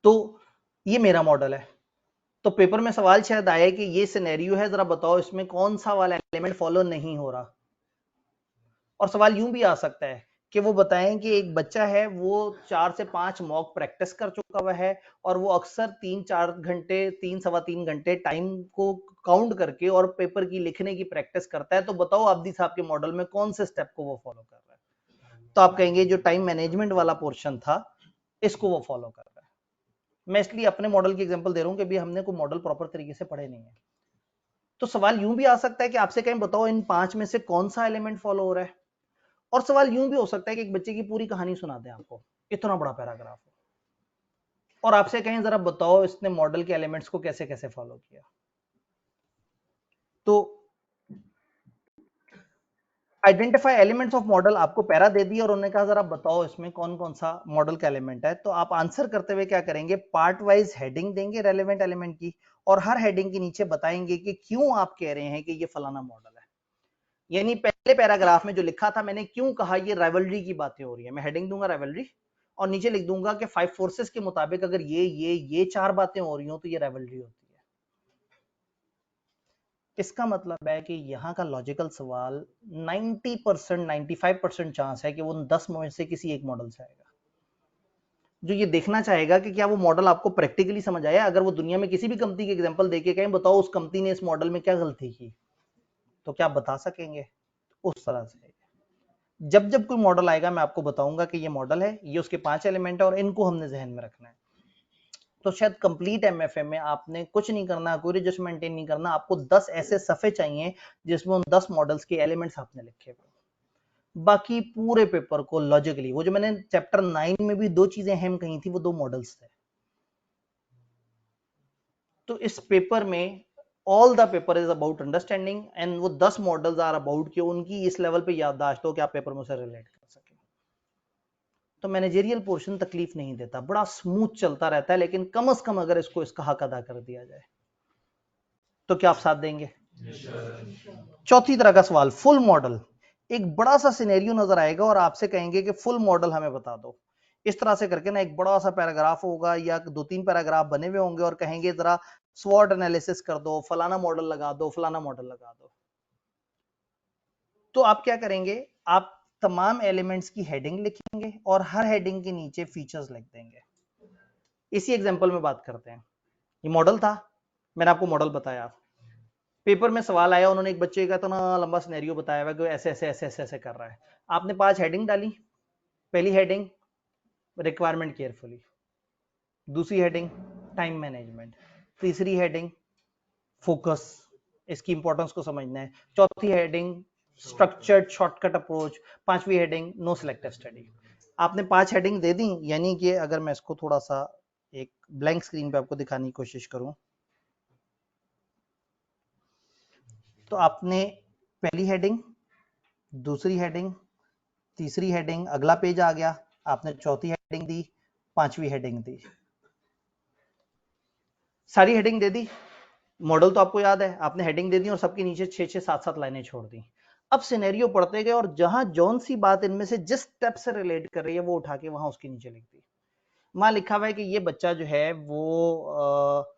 तो ये मेरा मॉडल है। तो पेपर में सवाल शायद आए कि ये सिनेरियो है, जरा बताओ इसमें कौन सा वाला एलिमेंट फॉलो नहीं हो रहा। और सवाल यूं भी आ सकता है कि वो बताएं कि एक बच्चा है, वो 4 से 5 मॉक प्रैक्टिस कर चुका हुआ है और वो अक्सर 3-4 घंटे 3-3.25 घंटे टाइम को काउंट करके और पेपर की लिखने की प्रैक्टिस करता है। तो बताओ आब्दी साहब के मॉडल में कौन से स्टेप को वो फॉलो कर रहा है। तो आप कहेंगे जो टाइम मैनेजमेंट वाला पोर्शन था इसको वो फॉलो कर रहा है। मैं इसलिए अपने मॉडल की एग्जांपल दे रहा हूं कि भी हमने कोई मॉडल प्रॉपर तरीके से पढ़े नहीं है। तो सवाल यूं भी आ सकता है कि आपसे कहें बताओ इन 5 में से कौन सा एलिमेंट फॉलो हो रहा है। और सवाल यूं भी हो सकता है कि एक बच्चे की पूरी कहानी सुना दें आपको, इतना बड़ा पैराग्राफ हो, और आपसे कहें जरा बताओ इसने मॉडल के एलिमेंट्स को कैसे कैसे फॉलो किया। तो आइडेंटिफाई एलिमेंट्स ऑफ मॉडल आपको पैरा दे दिया और उन्होंने कहा जरा बताओ इसमें कौन कौन सा मॉडल का एलिमेंट है। तो आप आंसर करते हुए क्या करेंगे, पार्ट वाइज हेडिंग देंगे रेलेवेंट एलिमेंट की, और हर हेडिंग के नीचे बताएंगे कि क्यों आप कह रहे हैं कि ये फलाना मॉडल है। यानी पहले पैराग्राफ में जो लिखा था मैंने क्यों कहा ये राइवलरी की बातें हो रही है, मैं हेडिंग दूंगा राइवलरी और नीचे लिख दूंगा कि 5 फोर्सेस के मुताबिक अगर ये 4 बातें हो रही हो तो ये राइवलरी होती है। इसका मतलब है कि यहाँ का लॉजिकल सवाल 90% 95% चांस है कि वो 10 में से किसी एक मॉडल से आएगा। जो ये देखना चाहेगा कि क्या वो मॉडल आपको प्रैक्टिकली समझ आया। अगर वो दुनिया में किसी भी कंपनी के एग्जांपल देके कहें बताओ उस कंपनी ने इस मॉडल में क्या गलती की, तो क्या आप बता सकेंगे? उस तरह से जब जब कोई मॉडल आएगा मैं आपको बताऊंगा कि ये मॉडल है, ये उसके 5 एलिमेंट है और इनको हमने जहन में रखना है। तो शायद कंप्लीट एमएफए में आपने कुछ नहीं करना, कोई रजिस्टर मेंटेन नहीं करना, आपको 10 ऐसे सफ़े चाहिए जिसमें उन 10 मॉडल्स के एलिमेंट्स आपने लिखे हुए। बाकी पूरे पेपर को लॉजिकली, वो जो मैंने चैप्टर 9 में भी 2 चीजें अहम कही थी, वो 2 मॉडल्स थे। तो इस पेपर में all the paper is about understanding and वो 10 मॉडल्स आर अबाउट कि उनकी इस लेवल पे याददाश्त हो कि आप पेपर में उसे रिलेट कर सकें। तो मैनेजेरियल पोर्शन तकलीफ नहीं देता, बड़ा स्मूथ चलता रहता है, लेकिन कम से कम अगर इसको इसका हक अदा कर दिया जाए तो क्या आप साथ देंगे? चौथी तरह का सवाल, फुल मॉडल। एक बड़ा सा सिनेरियो नजर आएगा और आपसे कहेंगे कि फुल मॉडल हमें बता दो। इस तरह से करके ना एक बड़ा सा पैराग्राफ होगा या 2-3 पैराग्राफ बने हुए होंगे और कहेंगे जरा स्वॉट एनालिसिस कर दो, फलाना मॉडल लगा दो, फलाना मॉडल लगा दो। तो आप क्या करेंगे, आप तमाम एलिमेंट्स की हेडिंग लिखेंगे और हर हेडिंग के नीचे फीचर्स लिख देंगे। इसी एग्जांपल में बात करते हैं। ये मॉडल था, मैंने आपको मॉडल बताया, पेपर में सवाल आया, उन्होंने एक बच्चे का इतना लंबा सिनेरियो बताया हुआ कि ऐसे ऐसे ऐसे ऐसे ऐसे कर रहा है। आपने 5 हेडिंग डाली। पहली हेडिंग रिक्वायरमेंट केयरफुली, दूसरी हेडिंग टाइम मैनेजमेंट, तीसरी हेडिंग फोकस, इसकी इंपॉर्टेंस को समझना है, चौथी हेडिंग स्ट्रक्चर्ड शॉर्टकट अप्रोच, पांचवी हेडिंग नो सिलेक्टिव स्टडी। आपने 5 हेडिंग दे दी, यानी कि अगर मैं इसको थोड़ा सा एक ब्लैंक स्क्रीन पे आपको दिखाने की कोशिश करूं, तो आपने पहली हेडिंग, दूसरी हेडिंग, तीसरी हेडिंग, अगला पेज आ गया, आपने चौथी हेडिंग दी, पांचवी हेडिंग दी, सारी हेडिंग दे दी। मॉडल तो आपको याद है, आपने हेडिंग दे दी और सबके नीचे 6-6, 7-7 लाइनें छोड़ दी। अब सिनेरियो पढ़ते गए और जहां जौन सी बात इनमें से जिस स्टेप से रिलेट कर रही है वो उठा के वहां उसके नीचे लिख दी। वहां लिखा हुआ है कि ये बच्चा जो है वो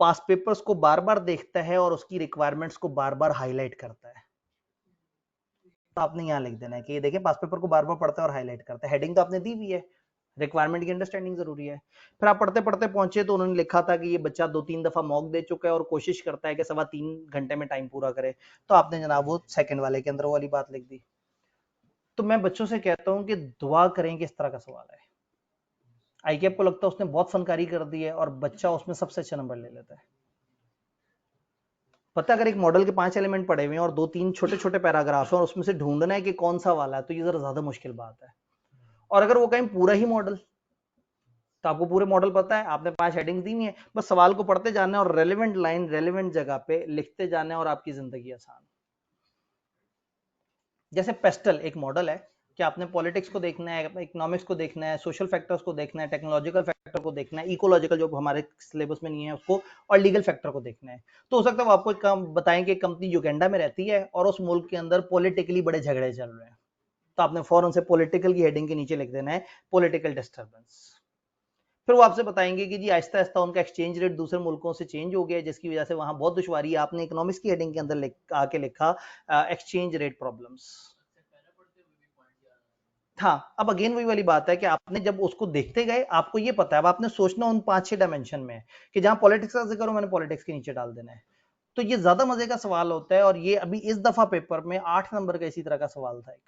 पास पेपर्स को बार बार देखता है और उसकी रिक्वायरमेंट्स को बार बार हाईलाइट करता है। तो आपने यहाँ लिख देना है कि ये देखिए पास पेपर को बार बार पढ़ता है और हाईलाइट करता है। हेडिंग तो आपने दी हुई है, रिक्वायरमेंट की अंडरस्टैंडिंग जरूरी है। फिर आप पढ़ते पढ़ते पहुंचे तो उन्होंने लिखा था कि ये बच्चा 2-3 दफा मॉक दे चुका है और कोशिश करता है कि 3.25 घंटे में टाइम पूरा करे। तो आपने जनाब वो सेकंड वाले के अंदर वाली बात लिख दी। तो मैं बच्चों से कहता हूं कि दुआ करें कि इस तरह का सवाल है। आईकेएप को लगता है उसने बहुत फनकारी कर दी है और बच्चा उसमें सबसे अच्छा नंबर ले लेता है। पता अगर एक मॉडल के 5 एलिमेंट पड़े हुए हैं और 2-3 छोटे छोटे पैराग्राफ हैं और उसमें से ढूंढना है कि कौन सा वाला है, तो ये जरा ज्यादा मुश्किल बात है। और अगर वो कहें पूरा ही मॉडल, तो आपको पूरे मॉडल पता है, आपने 5 हेडिंग दी है, बस सवाल को पढ़ते जाना है और रेलेवेंट लाइन रेलेवेंट जगह पे लिखते जाना है और आपकी जिंदगी आसान। जैसे पेस्टल एक मॉडल है कि आपने पॉलिटिक्स को देखना है, इकोनॉमिक्स को देखना है, सोशल फैक्टर्स को देखना है, टेक्नोलॉजिकल फैक्टर को देखना है, इकोलॉजिकल जो हमारे सिलेबस में नहीं है उसको, और लीगल फैक्टर को देखना है। तो हो सकता है वो आपको बताएं कि कंपनी युगांडा में रहती है और उस मुल्क के अंदर पॉलिटिकली बड़े झगड़े चल रहे हैं, तो आपने फौरन से पॉलिटिकल की हेडिंग के नीचे लिख देना है पॉलिटिकल डिस्टर्बेंस। फिर वो आपसे बताएंगे कि जी आहिस्ता आहिस्ता उनका एक्सचेंज रेट दूसरे मुल्कों से चेंज हो गया, जिसकी वजह से वहां बहुत दुश्वारी है। आपने इकोनॉमिक्स की हेडिंग के अंदर आके लिखा एक्सचेंज रेट प्रॉब्लम्स। हाँ, अब अगेन वही वाली बात है कि आपने जब उसको देखते गए आपको ये पता है, अब आपने सोचना उन 5-6 डायमेंशन में कि जहां पॉलिटिक्स का जिक्र हो मैंने पॉलिटिक्स के नीचे डाल देना है। तो ये ज्यादा मजे का सवाल होता है और ये अभी इस दफा पेपर में 8 नंबर का इसी तरह का सवाल था एक,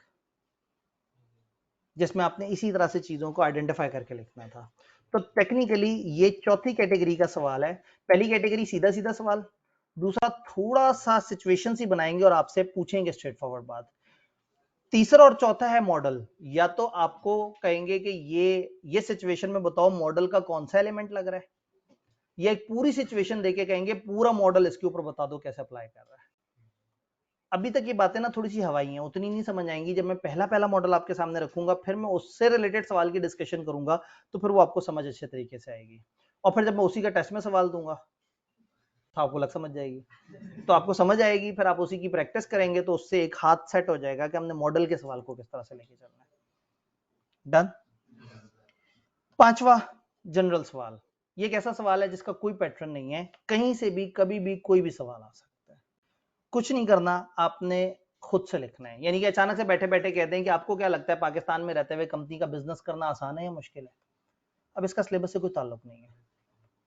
जिसमें आपने इसी तरह से चीजों को आइडेंटिफाई करके लिखना था। तो टेक्निकली ये चौथी कैटेगरी का सवाल है। पहली कैटेगरी सीधा सीधा सवाल, दूसरा थोड़ा सा सिचुएशन ही बनाएंगे और आपसे पूछेंगे स्ट्रेट फॉरवर्ड बात। तीसरा और चौथा है मॉडल, या तो आपको कहेंगे कि ये सिचुएशन में बताओ मॉडल का कौन सा एलिमेंट लग रहा है, या एक पूरी सिचुएशन देके कहेंगे पूरा मॉडल इसके ऊपर बता दो कैसे अप्लाई कर रहा है। अभी तक ये बातें ना थोड़ी सी हवाई हैं, उतनी नहीं समझ आएंगी। जब मैं पहला पहला मॉडल आपके सामने रखूंगा फिर मैं उससे रिलेटेड सवाल की डिस्कशन करूंगा, तो फिर वो आपको समझ अच्छे तरीके से आएगी। और फिर जब मैं उसी का टेस्ट में सवाल दूंगा तो आपको लग समझ जाएगी, तो आपको समझ आएगी, फिर आप उसी की प्रैक्टिस करेंगे तो उससे एक हाथ सेट हो जाएगा कि हमने मॉडल के सवाल को किस तरह से लेके चलना है। डन। पांचवा जनरल सवाल, ये एक ऐसा सवाल है जिसका कोई पैटर्न नहीं है, कहीं से भी कभी भी कोई भी सवाल आ सकता है। कुछ नहीं करना, आपने खुद से लिखना है, यानी कि अचानक से बैठे बैठे कहते हैं कि आपको क्या लगता है पाकिस्तान में रहते हुए कंपनी का बिजनेस करना आसान है या मुश्किल है? अब इसका सिलेबस से कोई ताल्लुक नहीं है,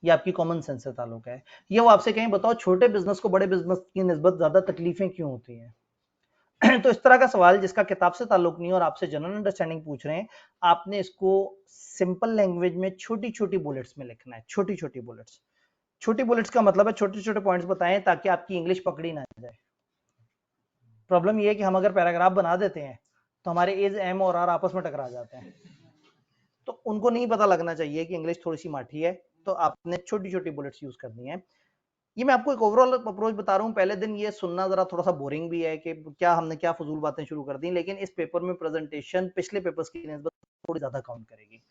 ये आपकी कॉमन सेंस से ताल्लुक है। ये वो आपसे कहें बताओ छोटे बिजनेस को बड़े बिजनेस की निस्बत ज्यादा तकलीफें क्यों होती हैं? तो इस तरह का सवाल जिसका किताब से ताल्लुक नहीं है और आपसे जनरल अंडरस्टैंडिंग पूछ रहे हैं, आपने इसको सिंपल लैंग्वेज में छोटी छोटी बुलेट्स में लिखना है। छोटी छोटी बुलेट्स, छोटी बुलेट्स का मतलब है छोटे छोटे पॉइंट्स बताएं ताकि आपकी इंग्लिश पकड़ी ना जाए। प्रॉब्लम ये है कि हम अगर पैराग्राफ बना देते हैं तो हमारे एज एम और आर आपस में टकरा जाते हैं, तो उनको नहीं पता लगना चाहिए कि इंग्लिश थोड़ी सी माठी है, तो आपने छोटी छोटी बुलेट्स यूज करनी है। ये मैं आपको एक ओवरऑल अप्रोच बता रहा हूँ। पहले दिन ये सुनना जरा थोड़ा सा बोरिंग भी है कि क्या हमने क्या फजूल बातें शुरू कर दी, लेकिन इस पेपर में प्रेजेंटेशन पिछले पेपर्स की निस्बत थोड़ी ज्यादा काउंट करेगी,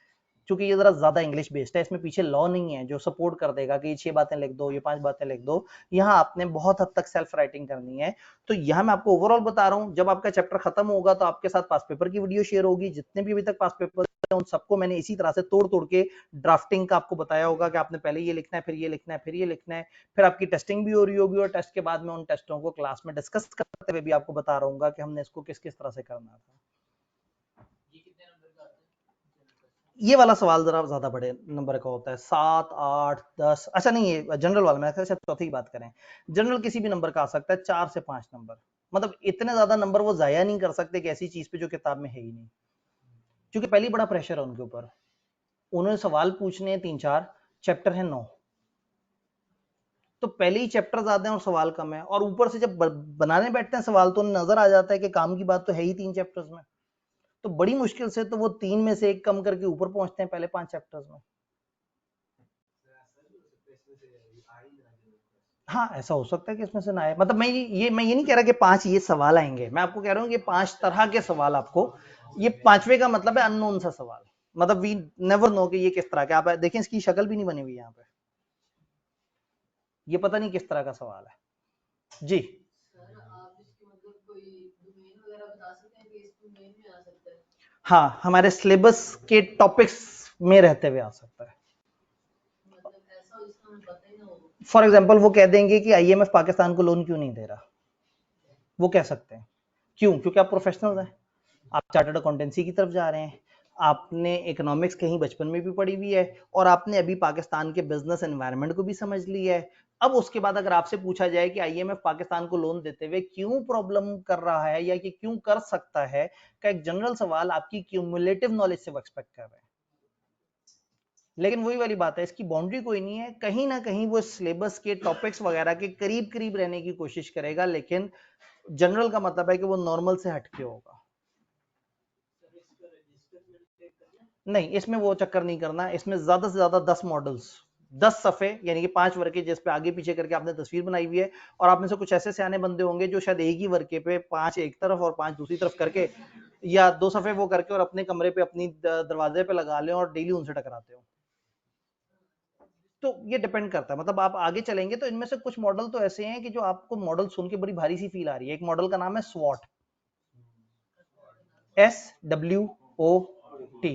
क्योंकि ये जरा ज्यादा इंग्लिश बेस्ड है। इसमें पीछे लॉ नहीं है जो सपोर्ट कर देगा कि ये 6 बातें लिख दो, ये 5 बातें लिख दो। यहाँ आपने बहुत हद तक सेल्फ राइटिंग करनी है। तो यहाँ मैं आपको ओवरऑल बता रहा हूँ, जब आपका चैप्टर खत्म होगा तो आपके साथ पास पेपर की वीडियो शेयर होगी। जितने भी अभी तक पास पेपर उन सबको मैंने इसी तरह से तोड़ तोड़ के ड्राफ्टिंग का आपको बताया होगा कि आपने पहले ये लिखना है, फिर ये लिखना है, फिर ये लिखना है, फिर आपकी टेस्टिंग भी हो रही होगी और टेस्ट के बाद में उन टेस्टों को क्लास में डिस्कस करते हुए भी आपको बता रहूंगा कि हमने इसको किस किस तरह से करना था। ये वाला सवाल जरा ज्यादा बड़े नंबर का होता है, 7, 8, 10। अच्छा नहीं, ये जनरल वाला, मैं चौथी की बात करें, जनरल किसी भी नंबर का आ सकता है, 4 से 5 नंबर। मतलब इतने ज्यादा नंबर वो जाया नहीं कर सकते कि ऐसी चीज पे जो किताब में है ही नहीं, क्योंकि पहले बड़ा प्रेशर है उनके ऊपर। उन्होंने सवाल पूछने हैं 3-4, चैप्टर है 9, तो पहले ही चैप्टर ज्यादा है और सवाल कम है, और ऊपर से जब बनाने बैठते हैं सवाल तो उन्हें नजर आ जाता है कि काम की बात तो है ही 3 चैप्टर्स में, तो बड़ी मुश्किल से तो वो 3 में से 1 कम करके ऊपर पहुंचते हैं पहले 5 चैप्टर्स में। हाँ, ऐसा हो सकता है कि इसमें से ना आए। मतलब मैं ये नहीं कह रहा कि 5 ये सवाल आएंगे, मैं आपको कह रहा हूँ कि 5 तरह के सवाल आपको, ये 5वें का मतलब है अननोन सा सवाल। मतलब वी नेवर नो कि ये किस तरह का, आप देखें इसकी शक्ल भी नहीं बनी हुई यहाँ पे, ये पता नहीं किस तरह का सवाल है जी। हाँ, हमारे सिलेबस के टॉपिक्स में रहते हुए आ सकता है। फॉर एग्जाम्पल वो कह देंगे कि आईएमएफ पाकिस्तान को लोन क्यों नहीं दे रहा, वो कह सकते हैं। क्यों? क्योंकि आप प्रोफेशनल हैं, आप चार्टर्ड अकाउंटेंसी की तरफ जा रहे हैं, आपने इकोनॉमिक्स कहीं बचपन में भी पढ़ी हुई है, और आपने अभी पाकिस्तान के बिजनेस एनवायरनमेंट को भी समझ लिया है। अब उसके बाद अगर आपसे पूछा जाए कि आईएमएफ पाकिस्तान को लोन देते हुए क्यों प्रॉब्लम कर रहा है या कि क्यों कर सकता है, का एक जनरल सवाल आपकी क्यूमुलेटिव नॉलेज से वो एक्सपेक्ट कर रहे हैं। लेकिन वही वाली बात है, इसकी बाउंड्री कोई नहीं है, कहीं ना कहीं वो सिलेबस के टॉपिक्स वगैरह के करीब करीब रहने की कोशिश करेगा, लेकिन जनरल का मतलब है कि वो नॉर्मल से हटके होगा। नहीं, इसमें वो चक्कर नहीं करना, इसमें ज्यादा से ज्यादा 10 मॉडल्स, 10 सफे, यानी कि 5 वर्के जिस पे आगे पीछे करके आपने तस्वीर बनाई हुई है, और आप में से कुछ ऐसे सियाने बंदे होंगे जो शायद एक ही वर्के पे 5 एक तरफ और 5 दूसरी तरफ करके, या 2 सफे वो करके और अपने कमरे पे अपनी दरवाजे पे लगा लें और डेली उनसे टकराते हो। तो ये डिपेंड करता है, मतलब आप आगे चलेंगे तो इनमें से कुछ मॉडल तो ऐसे हैं कि जो आपको मॉडल सुन के बड़ी भारी सी फील आ रही है। एक मॉडल का नाम है स्वॉट, SWOT।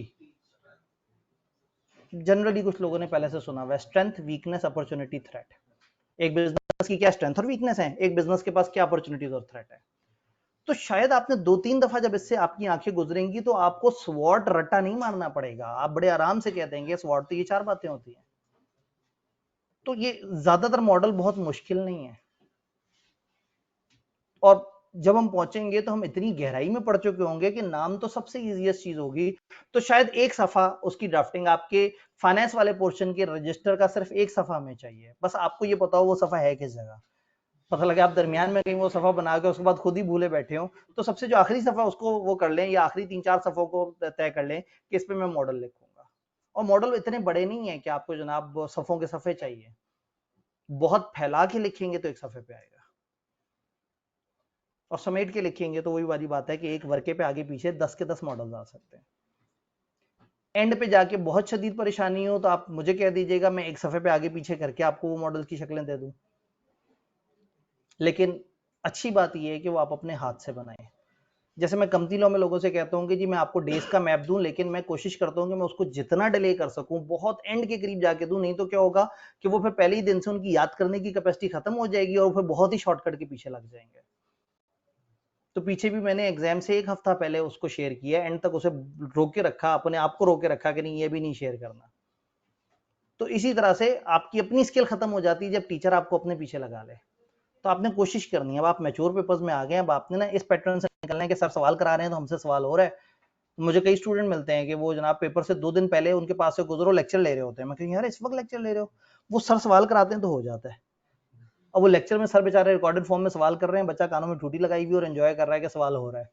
जनरली कुछ लोगों ने पहले से सुना हुआ है, स्ट्रेंथ, वीकनेस, अपॉर्चुनिटी, थ्रेट। एक बिजनेस की क्या स्ट्रेंथ और वीकनेस है, एक बिजनेस के पास क्या अपॉर्चुनिटीज और थ्रेट है। तो शायद आपने 2-3 दफा जब इससे आपकी आंखें गुजरेंगी तो आपको स्वॉट रट्टा नहीं मारना पड़ेगा, आप बड़े आराम से कह देंगे स्वॉट तो ये 4 बातें होती हैं। तो ये ज्यादातर मॉडल बहुत मुश्किल नहीं है, और जब हम पहुंचेंगे तो हम इतनी गहराई में पढ़ चुके होंगे कि नाम तो सबसे इजीएस्ट चीज होगी। तो शायद एक सफा उसकी ड्राफ्टिंग आपके फाइनेंस वाले पोर्शन के रजिस्टर का सिर्फ एक सफा में चाहिए, बस आपको ये पता हो वो सफा है किस जगह। पता लगे आप दरमियान में कहीं वो सफा बना के उसके बाद खुद ही भूले बैठे हो, तो सबसे जो आखिरी सफा उसको वो कर लें, या आखिरी 3-4 सफों को तय कर लें कि इस पे मैं मॉडल लिखूंगा। और मॉडल इतने बड़े नहीं है कि आपको जनाब सफों के सफे चाहिए, बहुत फैला के लिखेंगे तो एक सफे पे आएगा, और समेट के लिखेंगे तो वही वाली बात है कि एक वर्के पे आगे पीछे 10 के 10 मॉडल आ सकते हैं। एंड पे जाके बहुत शदीद परेशानी हो तो आप मुझे कह दीजिएगा, मैं एक सफे पे आगे पीछे करके आपको वो मॉडल की शक्लें दे दूं। लेकिन अच्छी बात यह है कि वो आप अपने हाथ से बनाएं। जैसे मैं कंपनी लॉ में लोगों से कहता हूँ कि जी मैं आपको डेज का मैप दूं, लेकिन मैं कोशिश करता हूँ कि मैं उसको जितना डिले कर सकूं बहुत एंड के करीब जाके दूं, नहीं तो क्या होगा कि वो फिर पहले ही दिन से उनकी याद करने की कैपेसिटी खत्म हो जाएगी और फिर बहुत ही शॉर्टकट के पीछे लग जाएंगे। तो पीछे भी मैंने एग्जाम से 1 हफ्ता पहले उसको शेयर किया, एंड तक उसे रोक के रखा, अपने आप को रोक के रखा कि नहीं ये भी नहीं शेयर करना। तो इसी तरह से आपकी अपनी स्किल खत्म हो जाती है जब टीचर आपको अपने पीछे लगा ले। तो आपने कोशिश करनी है, अब आप मैच्योर पेपर्स में आ गए, अब आपने ना इस पैटर्न से निकलना है कि सर सवाल करा रहे हैं तो हमसे सवाल हो रहा है। मुझे कई स्टूडेंट मिलते हैं कि वो जनाब पेपर से 2 दिन पहले उनके पास से गुजरो लेक्चर ले रहे होते हैं। मैं कहूँ यार इस वक्त लेक्चर ले रहे हो, वो सर सवाल कराते हैं तो हो जाता है। अब वो लेक्चर में सर बेचारे रिकॉर्डेड फॉर्म में सवाल कर रहे हैं, बच्चा कानों में टूटी लगाई हुई और एंजॉय कर रहा है कि सवाल हो रहा है।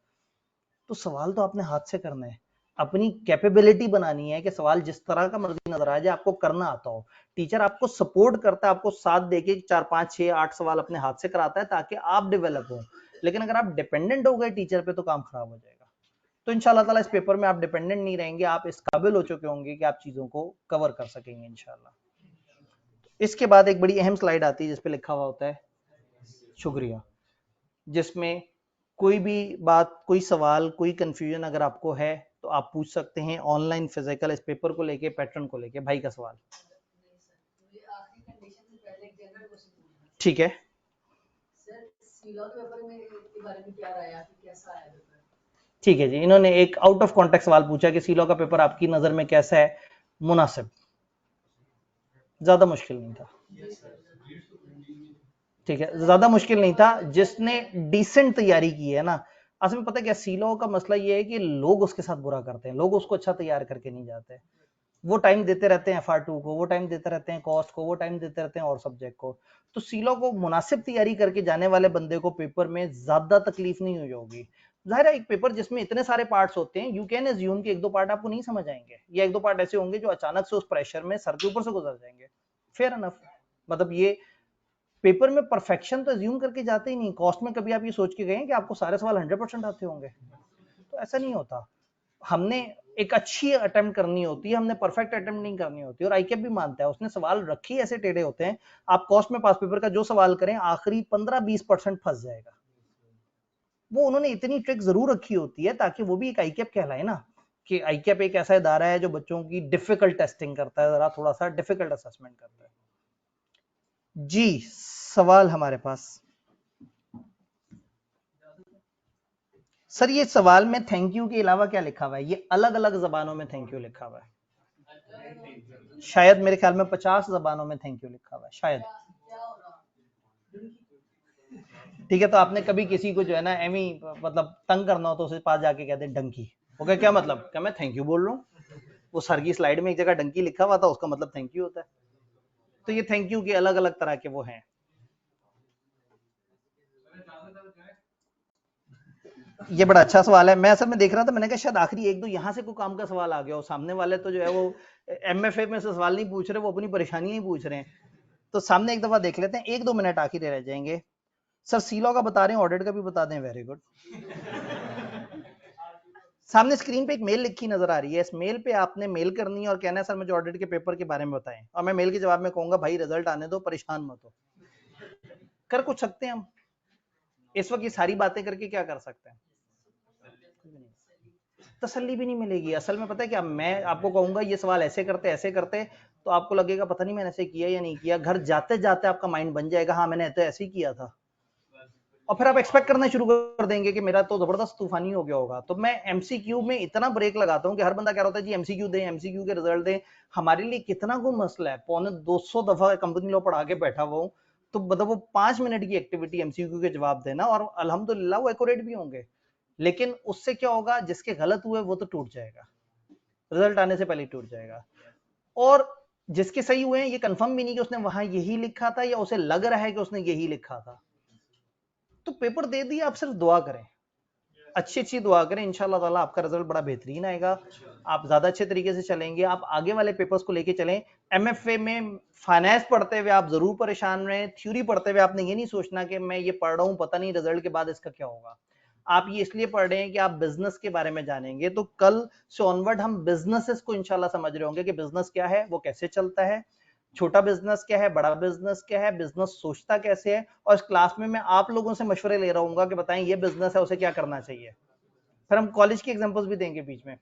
तो सवाल तो आपने हाथ से करना है, अपनी कैपेबिलिटी बनानी है कि सवाल जिस तरह का मर्जी नजर आ जाए आपको करना आता हो। टीचर आपको सपोर्ट करता है, आपको साथ देके 4 5 6 8 सवाल अपने हाथ से कराता है ताकि आप डेवलप हो। लेकिन अगर आप डिपेंडेंट हो गए टीचर पे तो काम खराब हो जाएगा। तो इंशाल्लाह ताला इस पेपर में आप डिपेंडेंट नहीं रहेंगे, आप इस काबिल हो चुके होंगे कि आप चीजों को कवर कर सकेंगे इंशाल्लाह। इसके बाद एक बड़ी अहम स्लाइड आती है जिसपे लिखा हुआ होता है शुक्रिया, जिसमें कोई भी बात, कोई सवाल, कोई कंफ्यूजन अगर आपको है तो आप पूछ सकते हैं ऑनलाइन, फिजिकल, इस पेपर को लेके, पैटर्न को लेके। भाई का सवाल। ठीक है, ठीक है जी। इन्होंने एक आउट ऑफ कॉन्टेक्स्ट सवाल पूछा कि सीलॉ का पेपर आपकी नजर में कैसा है, मुनासिब। ज्यादा मुश्किल नहीं था, ठीक है, ज्यादा मुश्किल नहीं था। जिसने डिसेंट तैयारी की है ना, असल में पता है क्या सीलॉ का मसला ये है कि लोग उसके साथ बुरा करते हैं, लोग उसको अच्छा तैयार करके नहीं जाते। वो टाइम देते रहते हैं FR2 को, वो टाइम देते रहते हैं कॉस्ट को, वो टाइम देते रहते हैं और सब्जेक्ट को। तो सीलॉ को मुनासिब तैयारी करके जाने वाले बंदे को पेपर में ज्यादा तकलीफ नहीं हुई होगी। जाहिर है एक पेपर जिसमें इतने सारे पार्ट्स होते हैं, यू कैन अज्यूम कि 1-2 पार्ट आपको नहीं समझ आएंगे, या 1-2 पार्ट ऐसे होंगे जो अचानक से उस प्रेशर में सर के ऊपर से गुजर जाएंगे। फेयर एनफ, मतलब ये पेपर में परफेक्शन तो अज्यूम करके जाते ही नहीं। कॉस्ट में कभी आप ये सोच के गए कि आपको सारे सवाल 100% आते होंगे? तो ऐसा नहीं होता। हमने एक अच्छी अटेम्प्ट करनी होती है, हमने परफेक्ट अटेम्प्ट नहीं करनी होती। और आईकेप भी मानता है, उसने सवाल रखे ऐसे टेढ़े होते हैं, आप कॉस्ट में पास पेपर का जो सवाल करें आखिरी 15-20% फंस जाएगा। वो उन्होंने इतनी ट्रिक जरूर रखी होती है ताकि वो भी एक आईकेप कहलाए ना, कि आईकेप एक ऐसा इदारा है जो बच्चों की डिफिकल्ट टेस्टिंग करता है, जरा थोड़ा सा डिफिकल्ट असेसमेंट करता है। जी सवाल हमारे पास सर, ये सवाल में थैंक यू के अलावा क्या लिखा हुआ है? ये अलग अलग जबानों में थैंक यू लिखा हुआ है, शायद मेरे ख्याल में 50 जबानों में थैंक यू लिखा हुआ है शायद। ठीक है, तो आपने कभी किसी को जो है ना एमी मतलब तंग करना हो तो उसे पास जाके कहते डंकी, ओके क्या मतलब, क्या मैं थैंक यू बोल रहा हूँ? वो सर की स्लाइड में एक जगह डंकी लिखा हुआ था, उसका मतलब थैंक यू होता है। तो ये थैंक यू के अलग अलग तरह के वो हैं। ये बड़ा अच्छा सवाल है। मैं असल में देख रहा था, मैंने कहा शायद आखिरी 1-2 यहाँ से कोई काम का सवाल आ गया हो। सामने वाले तो जो है वो MFA में से सवाल नहीं पूछ रहे, वो अपनी परेशानी ही पूछ रहे हैं। तो सामने एक दफा देख लेते हैं, 1-2 मिनट आखिर रह जाएंगे। सर सीलॉ का बता रहे हैं, ऑडिट का भी बता दें, वेरी गुड। सामने स्क्रीन पे एक मेल लिखी नजर आ रही है, इस मेल पे आपने मेल करनी है और कहना है सर मुझे ऑडिट के पेपर के बारे में बताएं, और मैं मेल के जवाब में कहूंगा भाई रिजल्ट आने दो, परेशान मत हो। कर कुछ सकते हैं हम इस वक्त? ये सारी बातें करके क्या कर सकते हैं? तसल्ली भी नहीं मिलेगी। असल में पता है क्या, मैं आपको कहूंगा ये सवाल ऐसे करते तो आपको लगेगा पता नहीं मैंने ऐसे किया या नहीं किया। घर जाते जाते आपका माइंड बन जाएगा हाँ मैंने तो ऐसे ही किया था, और फिर आप एक्सपेक्ट करना शुरू कर देंगे कि मेरा तो जबरदस्त तूफानी हो गया होगा। तो मैं MCQ में इतना ब्रेक लगाता हूँ कि हर बंदा कह रहा होता है जी MCQ दें, MCQ के रिजल्ट दें। हमारे लिए कितना कोई मसला है, 250 दफा कंपनी लॉ पढ़ा के बैठा हुआ हूँ, तो मतलब वो 5 मिनट की एक्टिविटी MCQ के जवाब देना, और अल्हम्दुलिल्लाह वो एक्यूरेट भी होंगे। लेकिन उससे क्या होगा, जिसके गलत हुए वो तो टूट जाएगा, रिजल्ट आने से पहले ही टूट जाएगा। और जिसके सही हुए हैं ये कंफर्म भी नहीं कि उसने वहां यही लिखा था या उसे लग रहा है कि उसने यही लिखा था। तो पेपर दे दिया, आप सिर्फ दुआ करें, अच्छी अच्छी दुआ करें, इंशाल्लाह ताला आपका रिजल्ट बड़ा बेहतरीन आएगा। आप ज्यादा अच्छे तरीके से चलेंगे, आप आगे वाले पेपर्स को लेके चलें। MFA में फाइनेंस पढ़ते हुए आप जरूर परेशान रहे, थ्योरी पढ़ते हुए आपने ये नहीं सोचना कि मैं ये पढ़ रहा हूँ पता नहीं रिजल्ट के बाद इसका क्या होगा। आप ये इसलिए पढ़ रहे हैं कि आप बिजनेस के बारे में जानेंगे, तो कल से ऑनवर्ड हम बिजनेसेस को इंशाल्लाह समझ रहे होंगे कि बिजनेस क्या है, वो कैसे चलता है, छोटा बिजनेस क्या है, बड़ा बिजनेस क्या है, बिजनेस सोचता कैसे है। और इस क्लास में मैं आप लोगों से मशवरे ले रहा हूँ कि बताएं ये बिजनेस है उसे क्या करना चाहिए। फिर हम कॉलेज की एग्जांपल्स भी देंगे बीच में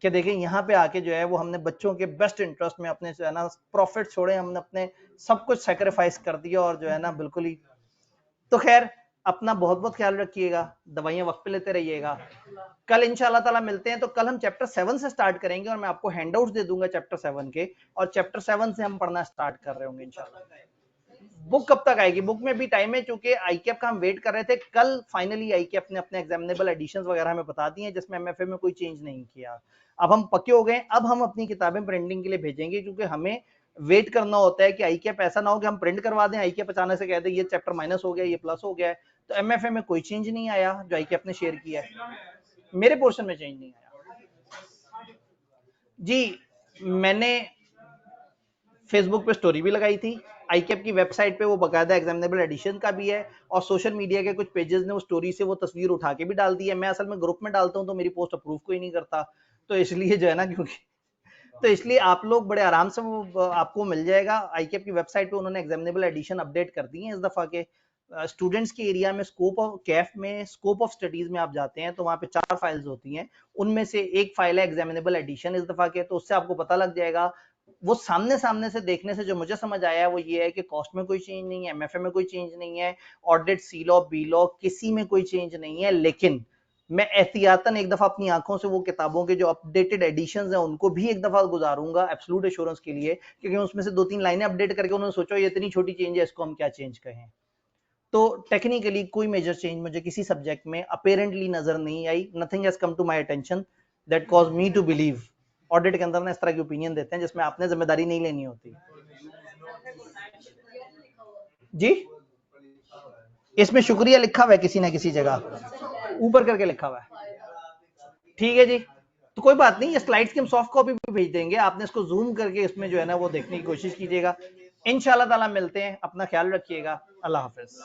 कि देखें यहाँ पे आके जो है वो हमने बच्चों के बेस्ट इंटरेस्ट में अपने जो है ना प्रॉफिट छोड़े, हमने अपने सब कुछ सेक्रीफाइस कर दिया और जो है ना बिल्कुल ही। तो खैर अपना बहुत बहुत ख्याल रखिएगा, दवाइयां वक्त पे लेते रहिएगा। कल इंशाल्लाह ताला मिलते हैं, तो कल हम चैप्टर 7 से स्टार्ट करेंगे और मैं आपको हैंडआउट्स दे दूंगा चैप्टर 7 के, और चैप्टर 7 से हम पढ़ना स्टार्ट कर रहे होंगे इंशाल्लाह। बुक कब तक आएगी? बुक में भी टाइम है, क्योंकि आईकेएफ का हम वेट कर रहे थे। कल फाइनली आईकेएफ ने अपने एग्जामिनेबल एडिशंस वगैरह हमें बता दिए हैं, जिसमें एमएफए में कोई चेंज नहीं किया। अब हम पक्के हो गए, अब हम अपनी किताबें प्रिंटिंग के लिए भेजेंगे, क्योंकि हमें वेट करना होता है कि आईकेएफ ऐसा ना हो कि हम प्रिंट करवा दें, आईकेएफ अचानक से कह दे ये चैप्टर माइनस हो गया, ये प्लस हो गया है। तो एमएफए में कोई चेंज नहीं आया जो आईकेएफ ने शेयर किया है, मेरे पोर्शन में चेंज नहीं आया जी। मैंने फेसबुक पे स्टोरी भी लगाई थी, आईकेएफ की वेबसाइट पे वो बकायदा एग्जामिनेबल एडिशन का भी है, और सोशल मीडिया के कुछ पेजेस ने वो स्टोरी से वो तस्वीर उठा के भी डाल दी है। मैं असल में ग्रुप में डालता हूँ तो मेरी पोस्ट अप्रूव कोई नहीं करता, तो इसलिए जो है ना, क्योंकि तो इसलिए आप लोग बड़े आराम से वो आपको मिल जाएगा। आईकेएफ की वेबसाइट पे उन्होंने एग्जामिनेबल एडिशन अपडेट कर दी है इस दफा के। स्टूडेंट्स के एरिया में स्कोप ऑफ कैफ में स्कोप ऑफ स्टडीज में आप जाते हैं तो वहां पे 4 फाइल्स होती हैं, उनमें से एक फाइल है एग्जामिनेबल एडिशन इस दफा के, तो उससे आपको पता लग जाएगा। वो सामने सामने से देखने से जो मुझे समझ आया है वो ये है कि कॉस्ट में कोई चेंज नहीं है, एमएफए में कोई चेंज नहीं है, ऑडिट सी लॉ बी लॉ किसी में कोई चेंज नहीं है। लेकिन मैं एहतियातन एक दफा अपनी आंखों से वो किताबों के जो अपडेटेड एडिशंस हैं उनको भी एक दफा गुजारूंगा एब्सोल्यूट एश्योरेंस के लिए, क्योंकि उसमें से 2-3 लाइनें अपडेट करके उन्होंने सोचा ये इतनी छोटी चेंज है, इसको हम क्या चेंज कहें। तो टेक्निकली कोई मेजर चेंज मुझे किसी सब्जेक्ट में अपेरेंटली नजर नहीं आई, nothing has come to my attention that cause me to believe. Audit के अंदर ना इस तरह की ओपिनियन देते हैं जिसमें आपने जिम्मेदारी नहीं लेनी होती जी। इसमें शुक्रिया लिखा हुआ है किसी ना किसी जगह ऊपर करके लिखा हुआ है, ठीक है जी। तो कोई बात नहीं, ये स्लाइड्स की हम सॉफ्ट कॉपी भी भेज देंगे, आपने इसको जूम करके इसमें जो है ना वो देखने की कोशिश कीजिएगा। इंशाल्लाह ताला मिलते हैं, अपना ख्याल रखिएगा, अल्लाह हाफिज।